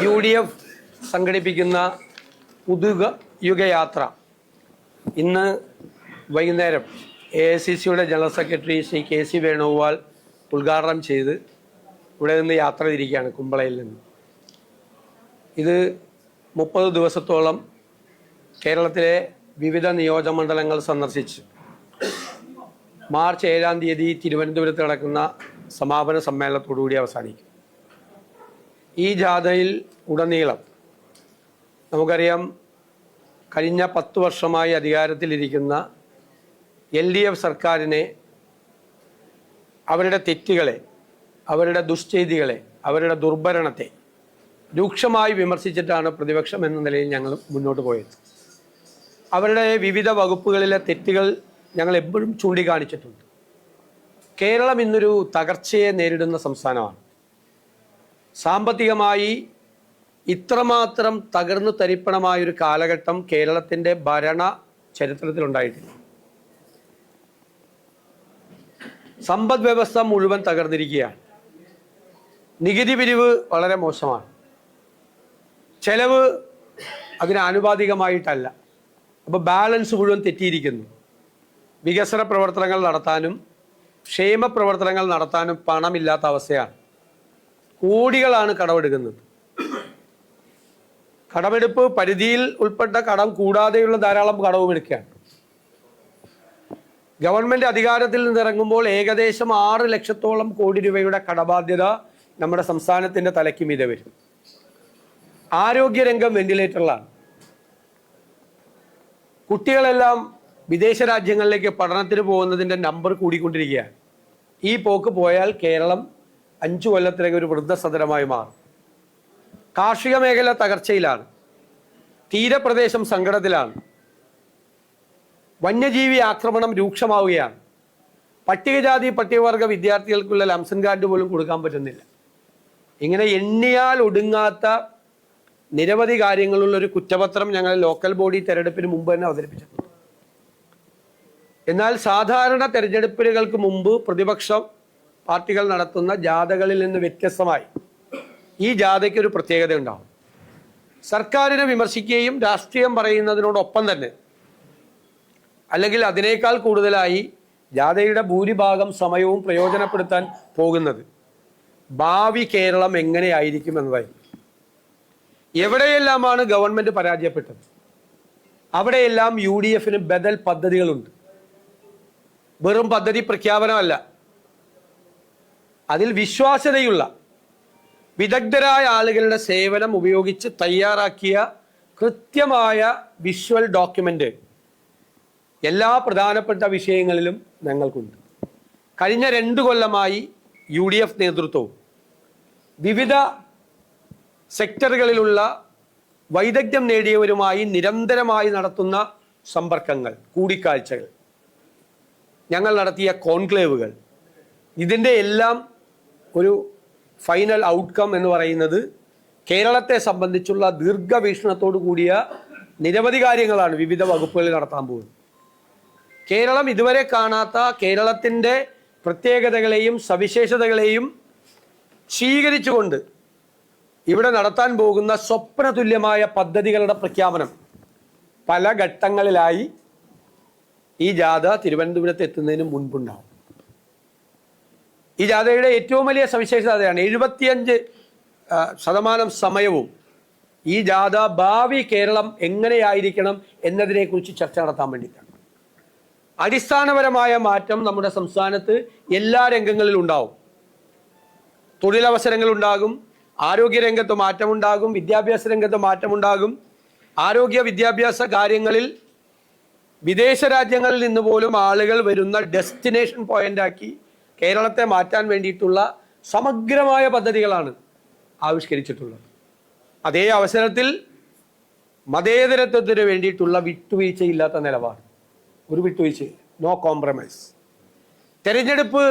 UDF സംഘടിപ്പിക്കുന്ന പുതുയുഗയാത്ര ഇന്ന് വൈകുന്നേരം AICCയുടെ general secretary Shri KC Venugopal ഉദ്ഘാടനം ചെയ്ത് ഇവിടെ നിന്ന് യാത്ര തിരിക്കുകയാണ് കുമ്പളയിൽ നിന്ന്. ഇത് 30 ദിവസത്തോളം കേരളത്തിലെ വിവിധ നിയോജകമണ്ഡലങ്ങൾ സന്ദർശിച്ച് മാർച്ച് 7-ാം തീയതി തിരുവനന്തപുരത്ത് നടക്കുന്ന സമാപന സമ്മേളനത്തോടുകൂടി അവസാനിക്കും. ഈ ജാഥയിൽ ഉടനീളം നമുക്കറിയാം, കഴിഞ്ഞ 10 വർഷമായി അധികാരത്തിലിരിക്കുന്ന LDF സർക്കാരിനെ, അവരുടെ തെറ്റുകളെ, അവരുടെ ദുശ്ചെയ്തികളെ, അവരുടെ ദുർഭരണത്തെ രൂക്ഷമായി വിമർശിച്ചിട്ടാണ് പ്രതിപക്ഷം എന്ന നിലയിൽ ഞങ്ങൾ മുന്നോട്ട് പോയത്. അവരുടെ വിവിധ വകുപ്പുകളിലെ തെറ്റുകൾ ഞങ്ങൾ എപ്പോഴും ചൂണ്ടിക്കാണിച്ചിട്ടുണ്ട്. കേരളം ഇന്നൊരു തകർച്ചയെ നേരിടുന്ന സംസ്ഥാനമാണ്. സാമ്പത്തികമായി ഇത്രമാത്രം തകർന്നു തരിപ്പണമായൊരു കാലഘട്ടം കേരളത്തിൻ്റെ ഭരണ ചരിത്രത്തിലുണ്ടായിട്ടില്ല. സമ്പദ് വ്യവസ്ഥ മുഴുവൻ തകർന്നിരിക്കുകയാണ്. നികുതി പിരിവ് വളരെ മോശമാണ്. ചെലവ് അതിന് ആനുപാതികമായിട്ടല്ല. അപ്പോൾ ബാലൻസ് മുഴുവൻ തെറ്റിയിരിക്കുന്നു. വികസന പ്രവർത്തനങ്ങൾ നടത്താനും ക്ഷേമ പ്രവർത്തനങ്ങൾ നടത്താനും പണമില്ലാത്ത അവസ്ഥയാണ്. കോടികളാണ് കടമെടുക്കുന്നത്. കടമെടുപ്പ് പരിധിയിൽ ഉൾപ്പെട്ട കടം കൂടാതെയുള്ള ധാരാളം കടവും എടുക്കുകയാണ്. ഗവൺമെൻറ് അധികാരത്തിൽ നിന്നിറങ്ങുമ്പോൾ ഏകദേശം 6 ലക്ഷത്തോളം കോടി രൂപയുടെ കടബാധ്യത നമ്മുടെ സംസ്ഥാനത്തിൻ്റെ തലയ്ക്ക് മീതെ വരും. ആരോഗ്യരംഗം വെന്റിലേറ്ററിലാണ്. കുട്ടികളെല്ലാം വിദേശ രാജ്യങ്ങളിലേക്ക് പഠനത്തിന് പോകുന്നതിൻ്റെ നമ്പർ കൂടിക്കൊണ്ടിരിക്കുകയാണ്. ഈ പോക്ക് പോയാൽ കേരളം 5 കൊല്ലത്തിലേക്ക് ഒരു വൃദ്ധസദനമായി മാറും. കാർഷിക മേഖല തകർച്ചയിലാണ്. തീരപ്രദേശം സങ്കടത്തിലാണ്. വന്യജീവി ആക്രമണം രൂക്ഷമാവുകയാണ്. പട്ടികജാതി പട്ടികവർഗ വിദ്യാർത്ഥികൾക്കുള്ള ലംസൺ കാർഡ് പോലും കൊടുക്കാൻ പറ്റുന്നില്ല. ഇങ്ങനെ എണ്ണിയാൽ ഒടുങ്ങാത്ത നിരവധി കാര്യങ്ങളുള്ളൊരു കുറ്റപത്രം ഞങ്ങൾ ലോക്കൽ ബോഡി തെരഞ്ഞെടുപ്പിന് മുമ്പ് തന്നെ അവതരിപ്പിച്ചിട്ടുണ്ട്. എന്നാൽ സാധാരണ തെരഞ്ഞെടുപ്പുകൾക്ക് മുമ്പ് പ്രതിപക്ഷ പാർട്ടികൾ നടത്തുന്ന ജാഥകളിൽ നിന്ന് വ്യത്യസ്തമായി ഈ ജാഥയ്ക്ക് ഒരു പ്രത്യേകത ഉണ്ടാവും. സർക്കാരിനെ വിമർശിക്കുകയും രാഷ്ട്രീയം പറയുന്നതിനോടൊപ്പം തന്നെ, അല്ലെങ്കിൽ അതിനേക്കാൾ കൂടുതലായി ജാഥയുടെ ഭൂരിഭാഗം സമയവും പ്രയോജനപ്പെടുത്താൻ പോകുന്നത് ഭാവി കേരളം എങ്ങനെയായിരിക്കും എന്നതായി. എവിടെയെല്ലാമാണ് ഗവൺമെൻറ് പരാജയപ്പെട്ടത് അവിടെയെല്ലാം UDFന് ബദൽ പദ്ധതികളുണ്ട്. വെറും പദ്ധതി പ്രഖ്യാപനമല്ല, അതിൽ വിശ്വാസ്യതയുള്ള വിദഗ്ധരായ ആളുകളുടെ സേവനം ഉപയോഗിച്ച് തയ്യാറാക്കിയ കൃത്യമായ വിഷ്വൽ ഡോക്യുമെൻ്റ് എല്ലാ പ്രധാനപ്പെട്ട വിഷയങ്ങളിലും ഞങ്ങൾക്കുണ്ട്. കഴിഞ്ഞ 2 കൊല്ലമായി UDF നേതൃത്വവും വിവിധ സെക്ടറുകളിലുള്ള വൈദഗ്ധ്യം നേടിയവരുമായി നിരന്തരമായി നടത്തുന്ന സമ്പർക്കങ്ങൾ, കൂടിക്കാഴ്ചകൾ, ഞങ്ങൾ നടത്തിയ കോൺക്ലേവുകൾ, ഇതിൻ്റെ എല്ലാം ഒരു ഫൈനൽ ഔട്ട്കം എന്ന് പറയുന്നത് കേരളത്തെ സംബന്ധിച്ചുള്ള ദീർഘവീക്ഷണത്തോടു കൂടിയ നിരവധി കാര്യങ്ങളാണ് വിവിധ വകുപ്പുകളിൽ നടത്താൻ പോകുന്നത്. കേരളം ഇതുവരെ കാണാത്ത കേരളത്തിൻ്റെ പ്രത്യേകതകളെയും സവിശേഷതകളെയും സ്വീകരിച്ചുകൊണ്ട് ഇവിടെ നടത്താൻ പോകുന്ന സ്വപ്നതുല്യമായ പദ്ധതികളുടെ പ്രഖ്യാപനം പല ഘട്ടങ്ങളിലായി ഈ ജാഥ തിരുവനന്തപുരത്ത് എത്തുന്നതിന് മുൻപുണ്ടാവും. ഈ ജാഥയുടെ ഏറ്റവും വലിയ സവിശേഷത അതാണ്. 75% സമയവും ഈ ജാഥ ഭാവി കേരളം എങ്ങനെയായിരിക്കണം എന്നതിനെക്കുറിച്ച് ചർച്ച നടത്താൻ വേണ്ടിയിട്ടാണ്. അടിസ്ഥാനപരമായ മാറ്റം നമ്മുടെ സംസ്ഥാനത്ത് എല്ലാ രംഗങ്ങളിലും ഉണ്ടാവും. തൊഴിലവസരങ്ങൾ ഉണ്ടാകും, ആരോഗ്യരംഗത്ത് മാറ്റമുണ്ടാകും, വിദ്യാഭ്യാസ രംഗത്ത് മാറ്റമുണ്ടാകും. ആരോഗ്യ വിദ്യാഭ്യാസ കാര്യങ്ങളിൽ വിദേശ രാജ്യങ്ങളിൽ നിന്ന് പോലും ആളുകൾ വരുന്ന ഡെസ്റ്റിനേഷൻ പോയിന്റാക്കി കേരളത്തെ മാറ്റാൻ വേണ്ടിയിട്ടുള്ള സമഗ്രമായ പദ്ധതികളാണ് ആവിഷ്കരിച്ചിട്ടുള്ളത്. അതേ അവസരത്തിൽ മതേതരത്വത്തിന് വേണ്ടിയിട്ടുള്ള വിട്ടുവീഴ്ചയില്ലാത്ത നിലപാട്, ഒരു വിട്ടുവീഴ്ചയില്ല, നോ കോംപ്രമൈസ്. തെരഞ്ഞെടുപ്പ്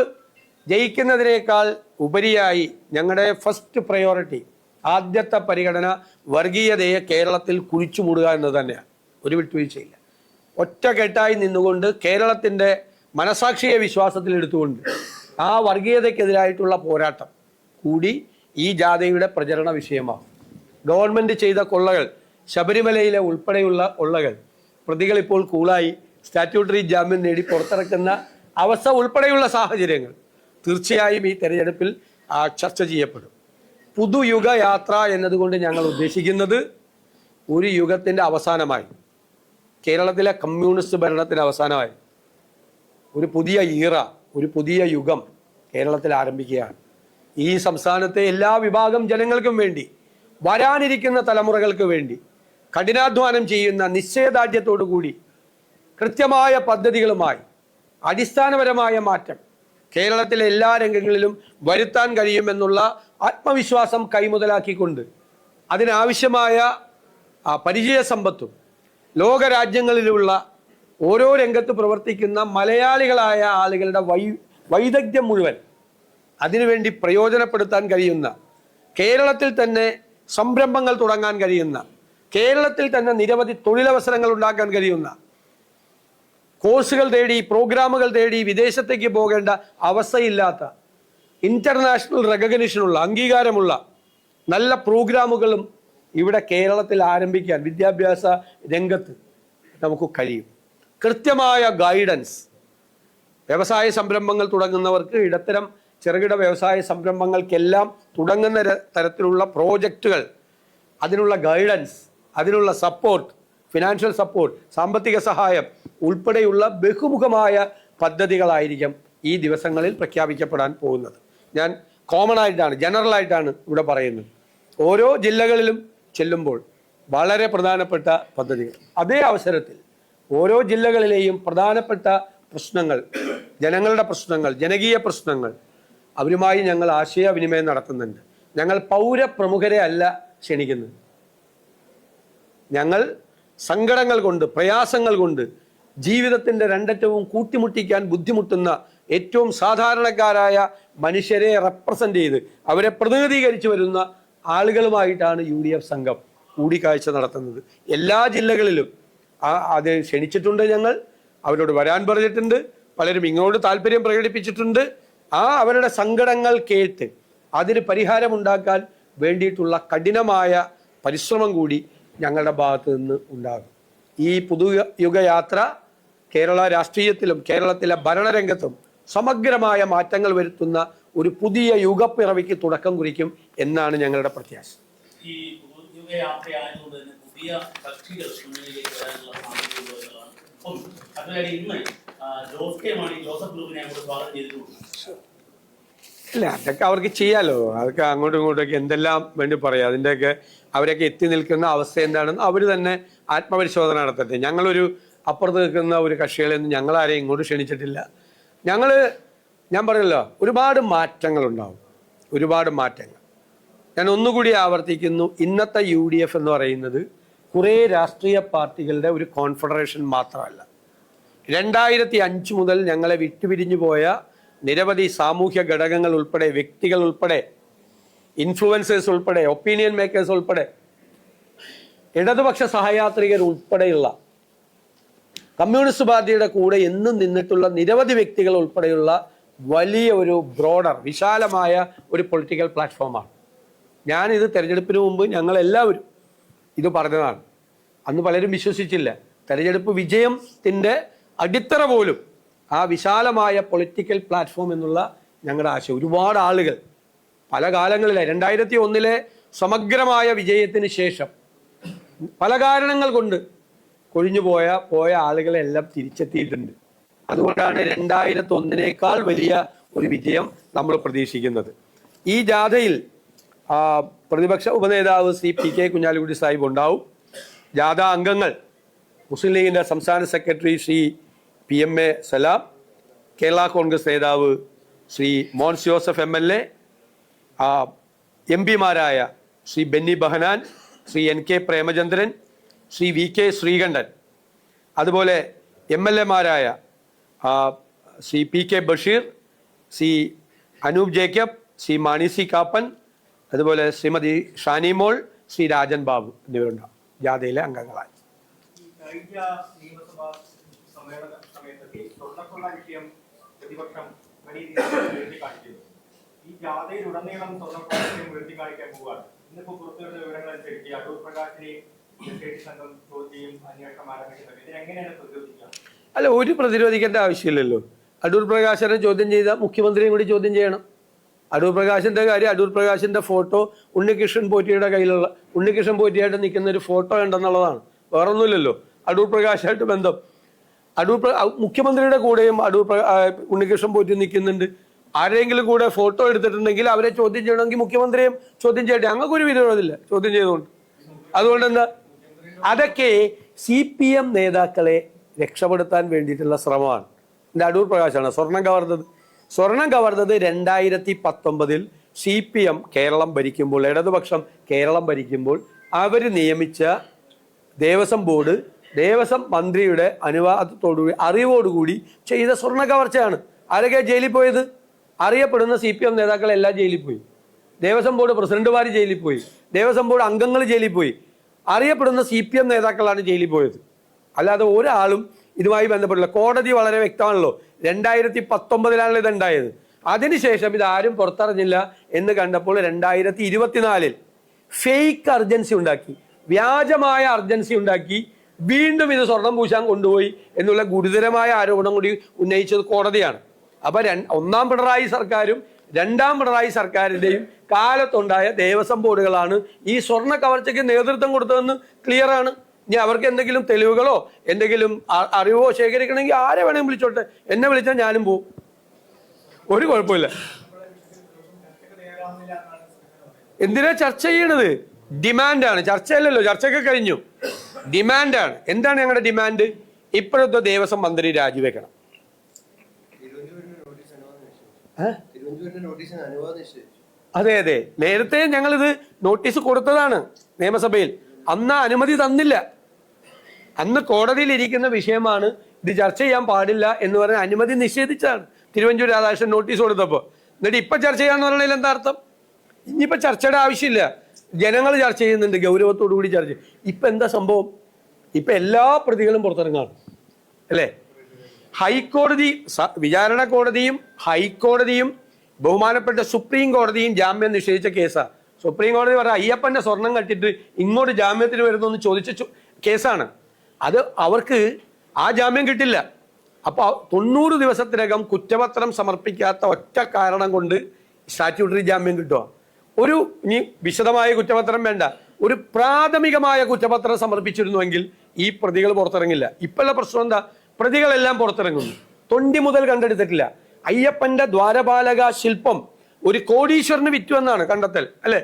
ജയിക്കുന്നതിനേക്കാൾ ഉപരിയായി ഞങ്ങളുടെ ഫസ്റ്റ് പ്രയോറിറ്റി, ആദ്യത്തെ പരിഗണന വർഗീയതയെ കേരളത്തിൽ കുഴിച്ചു മൂടുക എന്നത് തന്നെയാണ്. ഒരു വിട്ടുവീഴ്ചയില്ല. ഒറ്റക്കെട്ടായി നിന്നുകൊണ്ട് കേരളത്തിൻ്റെ മനസാക്ഷിയെ വിശ്വാസത്തിലെടുത്തുകൊണ്ട് ആ വർഗീയതയ്ക്കെതിരായിട്ടുള്ള പോരാട്ടം കൂടി ഈ ജാഥയുടെ പ്രചരണ വിഷയമാണ്. ഗവൺമെൻറ് ചെയ്ത കൊള്ളകൾ, ശബരിമലയിലെ ഉൾപ്പെടെയുള്ള കൊള്ളകൾ, പ്രതികൾ ഇപ്പോൾ കൂളായി സ്റ്റാറ്റ്യൂട്ടറി ജാമ്യം നേടി പുറത്തിറക്കുന്ന അവസ്ഥ ഉൾപ്പെടെയുള്ള സാഹചര്യങ്ങൾ തീർച്ചയായും ഈ തെരഞ്ഞെടുപ്പിൽ ചർച്ച ചെയ്യപ്പെടും. പുതുയുഗ യാത്ര എന്നതുകൊണ്ട് ഞങ്ങൾ ഉദ്ദേശിക്കുന്നത് ഒരു യുഗത്തിൻ്റെ അവസാനമായി, കേരളത്തിലെ കമ്മ്യൂണിസ്റ്റ് ഭരണത്തിന് അവസാനമായി ഒരു പുതിയ ഈറ, ഒരു പുതിയ യുഗം കേരളത്തിൽ ആരംഭിക്കുകയാണ്. ഈ സംസ്ഥാനത്തെ എല്ലാ വിഭാഗം ജനങ്ങൾക്കും വേണ്ടി, വരാനിരിക്കുന്ന തലമുറകൾക്ക് വേണ്ടി കഠിനാധ്വാനം ചെയ്യുന്ന നിശ്ചയദാർഢ്യത്തോടു കൂടി കൃത്യമായ പദ്ധതികളുമായി അടിസ്ഥാനപരമായ മാറ്റം കേരളത്തിലെ എല്ലാ രംഗങ്ങളിലും വരുത്താൻ കഴിയുമെന്നുള്ള ആത്മവിശ്വാസം കൈമുതലാക്കിക്കൊണ്ട് അതിനാവശ്യമായ പരിചയ സമ്പത്തും ലോകരാജ്യങ്ങളിലുള്ള ഓരോ രംഗത്ത് പ്രവർത്തിക്കുന്ന മലയാളികളായ ആളുകളുടെ വൈദഗ്ധ്യം മുഴുവൻ അതിനുവേണ്ടി പ്രയോജനപ്പെടുത്താൻ കഴിയുന്ന, കേരളത്തിൽ തന്നെ സംരംഭങ്ങൾ തുടങ്ങാൻ കഴിയുന്ന, കേരളത്തിൽ തന്നെ നിരവധി തൊഴിലവസരങ്ങൾ ഉണ്ടാക്കാൻ കഴിയുന്ന, കോഴ്സുകൾ തേടി, പ്രോഗ്രാമുകൾ തേടി വിദേശത്തേക്ക് പോകേണ്ട അവസ്ഥയില്ലാത്ത, ഇന്റർനാഷണൽ റെക്കഗ്നിഷനുള്ള, അംഗീകാരമുള്ള നല്ല പ്രോഗ്രാമുകളും ഇവിടെ കേരളത്തിൽ ആരംഭിക്കാൻ വിദ്യാഭ്യാസ രംഗത്ത് നമുക്ക് കഴിയും. കൃത്യമായ ഗൈഡൻസ്, വ്യവസായ സംരംഭങ്ങൾ തുടങ്ങുന്നവർക്ക്, ഇടത്തരം ചെറുകിട വ്യവസായ സംരംഭങ്ങൾക്കെല്ലാം തുടങ്ങുന്ന തരത്തിലുള്ള പ്രോജക്റ്റുകൾ, അതിനുള്ള ഗൈഡൻസ്, അതിനുള്ള സപ്പോർട്ട്, ഫിനാൻഷ്യൽ സപ്പോർട്ട്, സാമ്പത്തിക സഹായം ഉൾപ്പെടെയുള്ള ബഹുമുഖമായ പദ്ധതികളായിരിക്കും ഈ ദിവസങ്ങളിൽ പ്രഖ്യാപിക്കപ്പെടാൻ പോകുന്നത്. ഞാൻ കോമൺ ആയിട്ടാണ്, ജനറൽ ആയിട്ടാണ് ഇവിടെ പറയുന്നത്. ഓരോ ജില്ലകളിലും ചെല്ലുമ്പോൾ വളരെ പ്രധാനപ്പെട്ട പദ്ധതികൾ, അതേ അവസരത്തിൽ ഓരോ ജില്ലകളിലെയും പ്രധാനപ്പെട്ട പ്രശ്നങ്ങൾ, ജനങ്ങളുടെ പ്രശ്നങ്ങൾ, ജനകീയ പ്രശ്നങ്ങൾ, അവരുമായി ഞങ്ങൾ ആശയവിനിമയം നടത്തുന്നുണ്ട്. ഞങ്ങൾ പൗരപ്രമുഖരെ അല്ല ക്ഷണിക്കുന്നത്. ഞങ്ങൾ സങ്കടങ്ങൾ കൊണ്ട്, പ്രയാസങ്ങൾ കൊണ്ട് ജീവിതത്തിൻ്റെ രണ്ടറ്റവും കൂട്ടിമുട്ടിക്കാൻ ബുദ്ധിമുട്ടുന്ന ഏറ്റവും സാധാരണക്കാരായ മനുഷ്യരെ റെപ്രസെൻ്റ് ചെയ്ത് അവരെ പ്രതിനിധീകരിച്ച് വരുന്ന ആളുകളുമായിട്ടാണ് UDF സംഘം കൂടിക്കാഴ്ച നടത്തുന്നത്. എല്ലാ ജില്ലകളിലും അത് ക്ഷണിച്ചിട്ടുണ്ട്. ഞങ്ങൾ അവരോട് വരാൻ പറഞ്ഞിട്ടുണ്ട്. പലരും ഇങ്ങോട്ട് താല്പര്യം പ്രകടിപ്പിച്ചിട്ടുണ്ട്. അവരുടെ സങ്കടങ്ങൾ കേട്ട് അതിന് പരിഹാരമുണ്ടാക്കാൻ വേണ്ടിയിട്ടുള്ള കഠിനമായ പരിശ്രമം കൂടി ഞങ്ങളുടെ ഭാഗത്ത് നിന്ന് ഉണ്ടാകും. ഈ പുതുയുഗയാത്ര കേരള രാഷ്ട്രീയത്തിലും കേരളത്തിലെ ഭരണരംഗത്തും സമഗ്രമായ മാറ്റങ്ങൾ വരുത്തുന്ന ഒരു പുതിയ യുഗപ്പിറവിക്ക് തുടക്കം കുറിക്കും എന്നാണ് ഞങ്ങളുടെ പ്രത്യാശ. ഈ പുതുയുഗയാത്രയായതുകൊണ്ട് തന്നെ പുതിയ കക്ഷികൾ മുന്നിലേക്ക് വരാനുള്ള സാധ്യതകളാണ്. അതുപോലെ ഇന്ന് ജോസഫ് ഗ്രൂപ്പിനെ അങ്ങോട്ട് സ്വാഗതം ചെയ്തിട്ടുണ്ട്. ഇല്ല, അതൊക്കെ അവർക്ക് ചെയ്യാലോ. അതൊക്കെ അങ്ങോട്ടും ഇങ്ങോട്ടൊക്കെ എന്തെല്ലാം വേണ്ടി പറയാം. അതിൻ്റെയൊക്കെ അവരൊക്കെ എത്തി നിൽക്കുന്ന അവസ്ഥ എന്താണെന്ന് അവർ തന്നെ ആത്മപരിശോധന നടത്തട്ടെ. ഞങ്ങളൊരു അപ്പുറത്ത് നിൽക്കുന്ന ഒരു കക്ഷികളെയൊന്നും ഞങ്ങളാരെയും ഇങ്ങോട്ട് ക്ഷണിച്ചിട്ടില്ല. ഞാൻ പറയല്ലോ, ഒരുപാട് മാറ്റങ്ങളുണ്ടാവും, ഒരുപാട് മാറ്റങ്ങൾ. ഞാൻ ഒന്നുകൂടി ആവർത്തിക്കുന്നു, ഇന്നത്തെ UDF എന്ന് പറയുന്നത് കുറേ രാഷ്ട്രീയ പാർട്ടികളുടെ ഒരു കോൺഫെഡറേഷൻ മാത്രമല്ല. 2005 മുതൽ ഞങ്ങളെ വിട്ടുപിരിഞ്ഞു പോയ നിരവധി സാമൂഹ്യ ഘടകങ്ങൾ ഉൾപ്പെടെ, വ്യക്തികൾ ഉൾപ്പെടെ, ഇൻഫ്ലുവൻസേഴ്സ് ഉൾപ്പെടെ, ഒപ്പീനിയൻ മേക്കേഴ്സ് ഉൾപ്പെടെ, ഇടതുപക്ഷ സഹയാത്രികർ ഉൾപ്പെടെയുള്ള, കമ്മ്യൂണിസ്റ്റ് പാർട്ടിയുടെ കൂടെ എന്നും നിന്നിട്ടുള്ള നിരവധി വ്യക്തികൾ ഉൾപ്പെടെയുള്ള വലിയ ഒരു ബ്രോഡർ, വിശാലമായ ഒരു പൊളിറ്റിക്കൽ പ്ലാറ്റ്ഫോമാണ്. ഞാനിത് തെരഞ്ഞെടുപ്പിന് മുമ്പ് ഞങ്ങളെല്ലാവരും ഇത് പറഞ്ഞതാണ്. അന്ന് പലരും വിശ്വസിച്ചില്ല. തെരഞ്ഞെടുപ്പ് വിജയത്തിൻ്റെ അടിത്തറ പോലും ആ വിശാലമായ പൊളിറ്റിക്കൽ പ്ലാറ്റ്ഫോം എന്നുള്ള ഞങ്ങളുടെ ആശയം. ഒരുപാട് ആളുകൾ പല കാലങ്ങളിലായി 2001 സമഗ്രമായ വിജയത്തിന് ശേഷം പല കാരണങ്ങൾ കൊണ്ട് കൊഴിഞ്ഞു പോയ ആളുകളെല്ലാം തിരിച്ചെത്തിയിട്ടുണ്ട്. അതുകൊണ്ടാണ് 2001 വലിയ ഒരു വിജയം നമ്മൾ പ്രതീക്ഷിക്കുന്നത്. ഈ ജാഥയിൽ പ്രതിപക്ഷ ഉപനേതാവ് ശ്രീ PK കുഞ്ഞാലിക്കുട്ടി സാഹിബ് ഉണ്ടാവും. ജാഥ അംഗങ്ങൾ മുസ്ലിം ലീഗിൻ്റെ സംസ്ഥാന സെക്രട്ടറി ശ്രീ PMA സലാം, കേരള കോൺഗ്രസ് നേതാവ് Shri Mons Joseph MLA, MP മാരായ ശ്രീ ബെന്നി ബഹനാൻ, ശ്രീ NK പ്രേമചന്ദ്രൻ, ശ്രീ VK ശ്രീകണ്ഠൻ, അതുപോലെ MLA മാരായ Shri PK Basheer, Shri Anoop Jacob, Shri Mani C Kappan, അതുപോലെ ശ്രീമതി ഷാനിമോൾ, ശ്രീ രാജൻ ബാബു എന്നിവരുണ്ടാവും ജാഥയിലെ അംഗങ്ങളായി. സമയത്തൊക്കെ സ്വർണ്ണക്കൊള്ള വിഷയം പ്രതിപക്ഷം വലിയ രീതിയിൽ ഉയർത്തിക്കാണിക്കുന്നു. ഈ ജാഥയിലുടനീളം സ്വർണ്ണക്കൊള്ള വിഷയം ഉയർത്തിക്കാണിക്കാൻ പോവുകയാണ്. ഇന്നിപ്പോ പുറത്തുവരുന്ന വിവരങ്ങൾ അനുസരിച്ച് അടൂർ പ്രകാശിനെ സംഘം ചോദ്യം അന്വേഷണം ആരംഭിക്കുന്നത്. ഇതിനെങ്ങനെയാണ് പ്രതിരോധിക്കുക? അല്ല, ഒരു പ്രതിരോധിക്കേണ്ട ആവശ്യമില്ലല്ലോ. അടൂർ പ്രകാശനെ ചോദ്യം ചെയ്ത മുഖ്യമന്ത്രിയും കൂടി ചോദ്യം ചെയ്യണം. അടൂർ പ്രകാശിന്റെ കാര്യം, അടൂർ പ്രകാശിന്റെ ഫോട്ടോ ഉണ്ണികൃഷ്ണൻ പോറ്റിയുടെ കയ്യിലുള്ള, ഉണ്ണികൃഷ്ണൻ പോറ്റിയായിട്ട് നിൽക്കുന്ന ഒരു ഫോട്ടോ ഉണ്ടെന്നുള്ളതാണ്, വേറൊന്നുമില്ലല്ലോ. അടൂർ പ്രകാശായിട്ട് ബന്ധം. മുഖ്യമന്ത്രിയുടെ കൂടെയും ഉണ്ണികൃഷ്ണൻ പോറ്റി നിൽക്കുന്നുണ്ട്. ആരെങ്കിലും കൂടെ ഫോട്ടോ എടുത്തിട്ടുണ്ടെങ്കിൽ അവരെ ചോദ്യം ചെയ്യണമെങ്കിൽ മുഖ്യമന്ത്രിയും ചോദ്യം ചെയ്യട്ടെ. ഞങ്ങൾക്കൊരു വിരോധമില്ല ചോദ്യം ചെയ്തുകൊണ്ട്. അതുകൊണ്ട് എന്താ, അതൊക്കെ CPM നേതാക്കളെ രക്ഷപ്പെടുത്താൻ വേണ്ടിയിട്ടുള്ള ശ്രമമാണ്. എൻ്റെ അടൂർ പ്രകാശാണ് സ്വർണം കവർന്നത്. സ്വർണം കവർന്നത് 2019 CPM കേരളം ഭരിക്കുമ്പോൾ, ഇടതുപക്ഷം കേരളം ഭരിക്കുമ്പോൾ അവർ നിയമിച്ച ദേവസ്വം ബോർഡ്, ദേവസ്വം മന്ത്രിയുടെ അനുവാദത്തോടുകൂടി, അറിവോടുകൂടി ചെയ്ത സ്വർണ്ണ കവർച്ചയാണ്. ആരൊക്കെ ജയിലിൽ പോയത്? അറിയപ്പെടുന്ന CPM നേതാക്കളെല്ലാം ജയിലിൽ പോയി. ദേവസ്വം ബോർഡ് പ്രസിഡന്റുമാർ ജയിലിൽ പോയി. ദേവസ്വം ബോർഡ് അംഗങ്ങൾ ജയിലിൽ പോയി. അറിയപ്പെടുന്ന CPM നേതാക്കളാണ് ജയിലിൽ പോയത്. അല്ലാതെ ഒരാളും ഇതുമായി ബന്ധപ്പെട്ടില്ല. കോടതി വളരെ വ്യക്തമാണല്ലോ. 2019 ഇതുണ്ടായത്. അതിനുശേഷം ഇതാരും പുറത്തറിഞ്ഞില്ല എന്ന് കണ്ടപ്പോൾ 2024 ഫേക്ക് അർജൻസി ഉണ്ടാക്കി, വ്യാജമായ അർജൻസി ഉണ്ടാക്കി വീണ്ടും ഇത് സ്വർണം പൂശാൻ കൊണ്ടുപോയി എന്നുള്ള ഗുരുതരമായ ആരോപണം കൂടി ഉന്നയിച്ചത് കോടതിയാണ്. അപ്പൊ ഒന്നാം പിണറായി സർക്കാരും രണ്ടാം പിണറായി സർക്കാരിന്റെയും കാലത്തുണ്ടായ ദേവസ്വം ബോർഡുകളാണ് ഈ സ്വർണ്ണ കവർച്ചയ്ക്ക് നേതൃത്വം കൊടുത്തതെന്ന് ക്ലിയർ ആണ്. ഇനി അവർക്ക് എന്തെങ്കിലും തെളിവുകളോ എന്തെങ്കിലും അറിവോ ശേഖരിക്കണമെങ്കിൽ ആരെ വേണമെങ്കിലും വിളിച്ചോട്ടെ. എന്നെ വിളിച്ചാൽ ഞാനും പോവും, ഒരു കുഴപ്പമില്ല. എന്തിനാ ചർച്ച ചെയ്യണത്? ഡിമാൻഡാണ്, ചർച്ചയല്ലല്ലോ. ചർച്ചയൊക്കെ കഴിഞ്ഞു. ഡിമാൻഡാണ്. എന്താണ് ഞങ്ങളുടെ ഡിമാൻഡ്? ഇപ്പോഴത്തെ ദേവസ്വം മന്ത്രി രാജിവെക്കണം. അതെ അതെ, നേരത്തെ ഞങ്ങളിത് നോട്ടീസ് കൊടുത്തതാണ് നിയമസഭയിൽ. അന്ന് അനുമതി തന്നില്ല. അന്ന് കോടതിയിൽ ഇരിക്കുന്ന വിഷയമാണ്, ഇത് ചർച്ച ചെയ്യാൻ പാടില്ല എന്ന് പറഞ്ഞ അനുമതി നിഷേധിച്ചാണ് തിരുവഞ്ചൂർ രാധാകൃഷ്ണൻ നോട്ടീസ് കൊടുത്തപ്പോൾ. എന്നിട്ട് ഇപ്പൊ ചർച്ച ചെയ്യാന്ന് പറഞ്ഞാൽ എന്താ അർത്ഥം? ഇനിയിപ്പോ ചർച്ചയുടെ ആവശ്യമില്ല. ജനങ്ങൾ ചർച്ച ചെയ്യുന്നുണ്ട്, ഗൗരവത്തോടു കൂടി ചർച്ച. ഇപ്പൊ എന്താ സംഭവം? ഇപ്പൊ എല്ലാ പ്രതികളും പുറത്തിറങ്ങാണ് അല്ലേ? ഹൈക്കോടതി, വിചാരണ കോടതിയും ഹൈക്കോടതിയും ബഹുമാനപ്പെട്ട സുപ്രീം കോടതിയും ജാമ്യം നിഷേധിച്ച കേസാണ്. സുപ്രീം കോടതി പറഞ്ഞ അയ്യപ്പന്റെ സ്വർണം കട്ടിട്ട് ഇങ്ങോട്ട് ജാമ്യത്തിന് വരുന്നു എന്ന് ചോദിച്ച കേസാണ്. അത് അവർക്ക് ആ ജാമ്യം കിട്ടില്ല. അപ്പൊ 90 ദിവസത്തിനകം കുറ്റപത്രം സമർപ്പിക്കാത്ത ഒറ്റ കാരണം കൊണ്ട് സ്റ്റാറ്റ്യൂട്ടറി ജാമ്യം കിട്ടുക. ഇനി വിശദമായ കുറ്റപത്രം വേണ്ട, ഒരു പ്രാഥമികമായ കുറ്റപത്രം സമർപ്പിച്ചിരുന്നുവെങ്കിൽ ഈ പ്രതികൾ പുറത്തിറങ്ങില്ല. ഇപ്പോഴുള്ള പ്രശ്നം എന്താ? പ്രതികളെല്ലാം പുറത്തിറങ്ങുന്നു. തൊണ്ടി മുതൽ കണ്ടെടുത്തിട്ടില്ല. അയ്യപ്പന്റെ ദ്വാരപാലക ശില്പം ഒരു കോടീശ്വരന് വിറ്റു എന്നാണ് കണ്ടെത്തൽ അല്ലെ?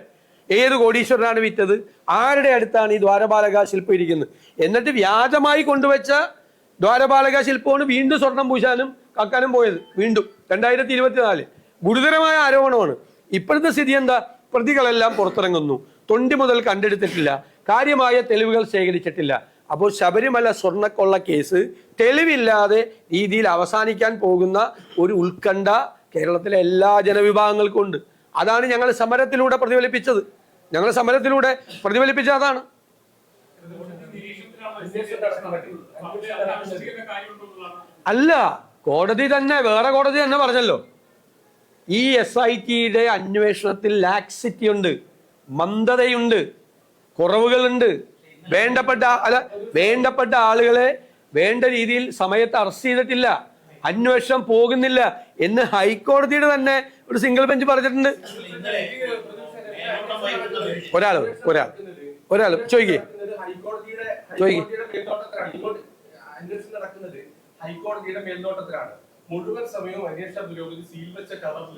ഏത് കോടീശ്വരനാണ് വിറ്റത്? ആരുടെ അടുത്താണ് ഈ ദ്വാരപാലക ശില്പം ഇരിക്കുന്നത്? എന്നിട്ട് വ്യാജമായി കൊണ്ടുവച്ച ദ്വാരപാലക ശില്പമാണ് വീണ്ടും സ്വർണം പൂശാനും കക്കാനും പോയത്. വീണ്ടും 2024 ഗുരുതരമായ ആരോപണമാണ്. ഇപ്പോഴത്തെ സ്ഥിതി എന്താ? പ്രതികളെല്ലാം പുറത്തിറങ്ങുന്നു. തൊണ്ടി മുതൽ കണ്ടെടുത്തിട്ടില്ല, കാര്യമായ തെളിവുകൾ ശേഖരിച്ചിട്ടില്ല. അപ്പോൾ ശബരിമല സ്വർണ്ണക്കൊള്ള കേസ് തെളിവില്ലാതെ രീതിയിൽ അവസാനിക്കാൻ പോകുന്ന ഒരു ഉത്കണ്ഠ കേരളത്തിലെ എല്ലാ ജനവിഭാഗങ്ങൾക്കും ഉണ്ട്. അതാണ് ഞങ്ങൾ സമരത്തിലൂടെ പ്രതിഫലിപ്പിച്ചത്. ഞങ്ങൾ സമരത്തിലൂടെ പ്രതിഫലിപ്പിച്ച അതാണ്. അല്ല, കോടതി തന്നെ, വേറെ കോടതി തന്നെ പറഞ്ഞല്ലോ, ഈ SITയുടെ അന്വേഷണത്തിൽ ലാക്സിറ്റി ഉണ്ട്, മന്ദതയുണ്ട്, കുറവുകളുണ്ട്. വേണ്ടപ്പെട്ട ആളുകളെ വേണ്ട രീതിയിൽ സമയത്ത് അറസ്റ്റ് ചെയ്തിട്ടില്ല, അന്വേഷണം പോകുന്നില്ല എന്ന് ഹൈക്കോടതിയുടെ തന്നെ ഒരു സിംഗിൾ ബെഞ്ച് പറഞ്ഞിട്ടുണ്ട്. ഒരാൾ ചോദിക്കേ ഹൈക്കോടതിയുടെ മേൽനോട്ടത്തിലാണ്. മുഴുവൻ സമയവും അന്വേഷണ പുരോഗതി സീൽ വെച്ച കവറിൽ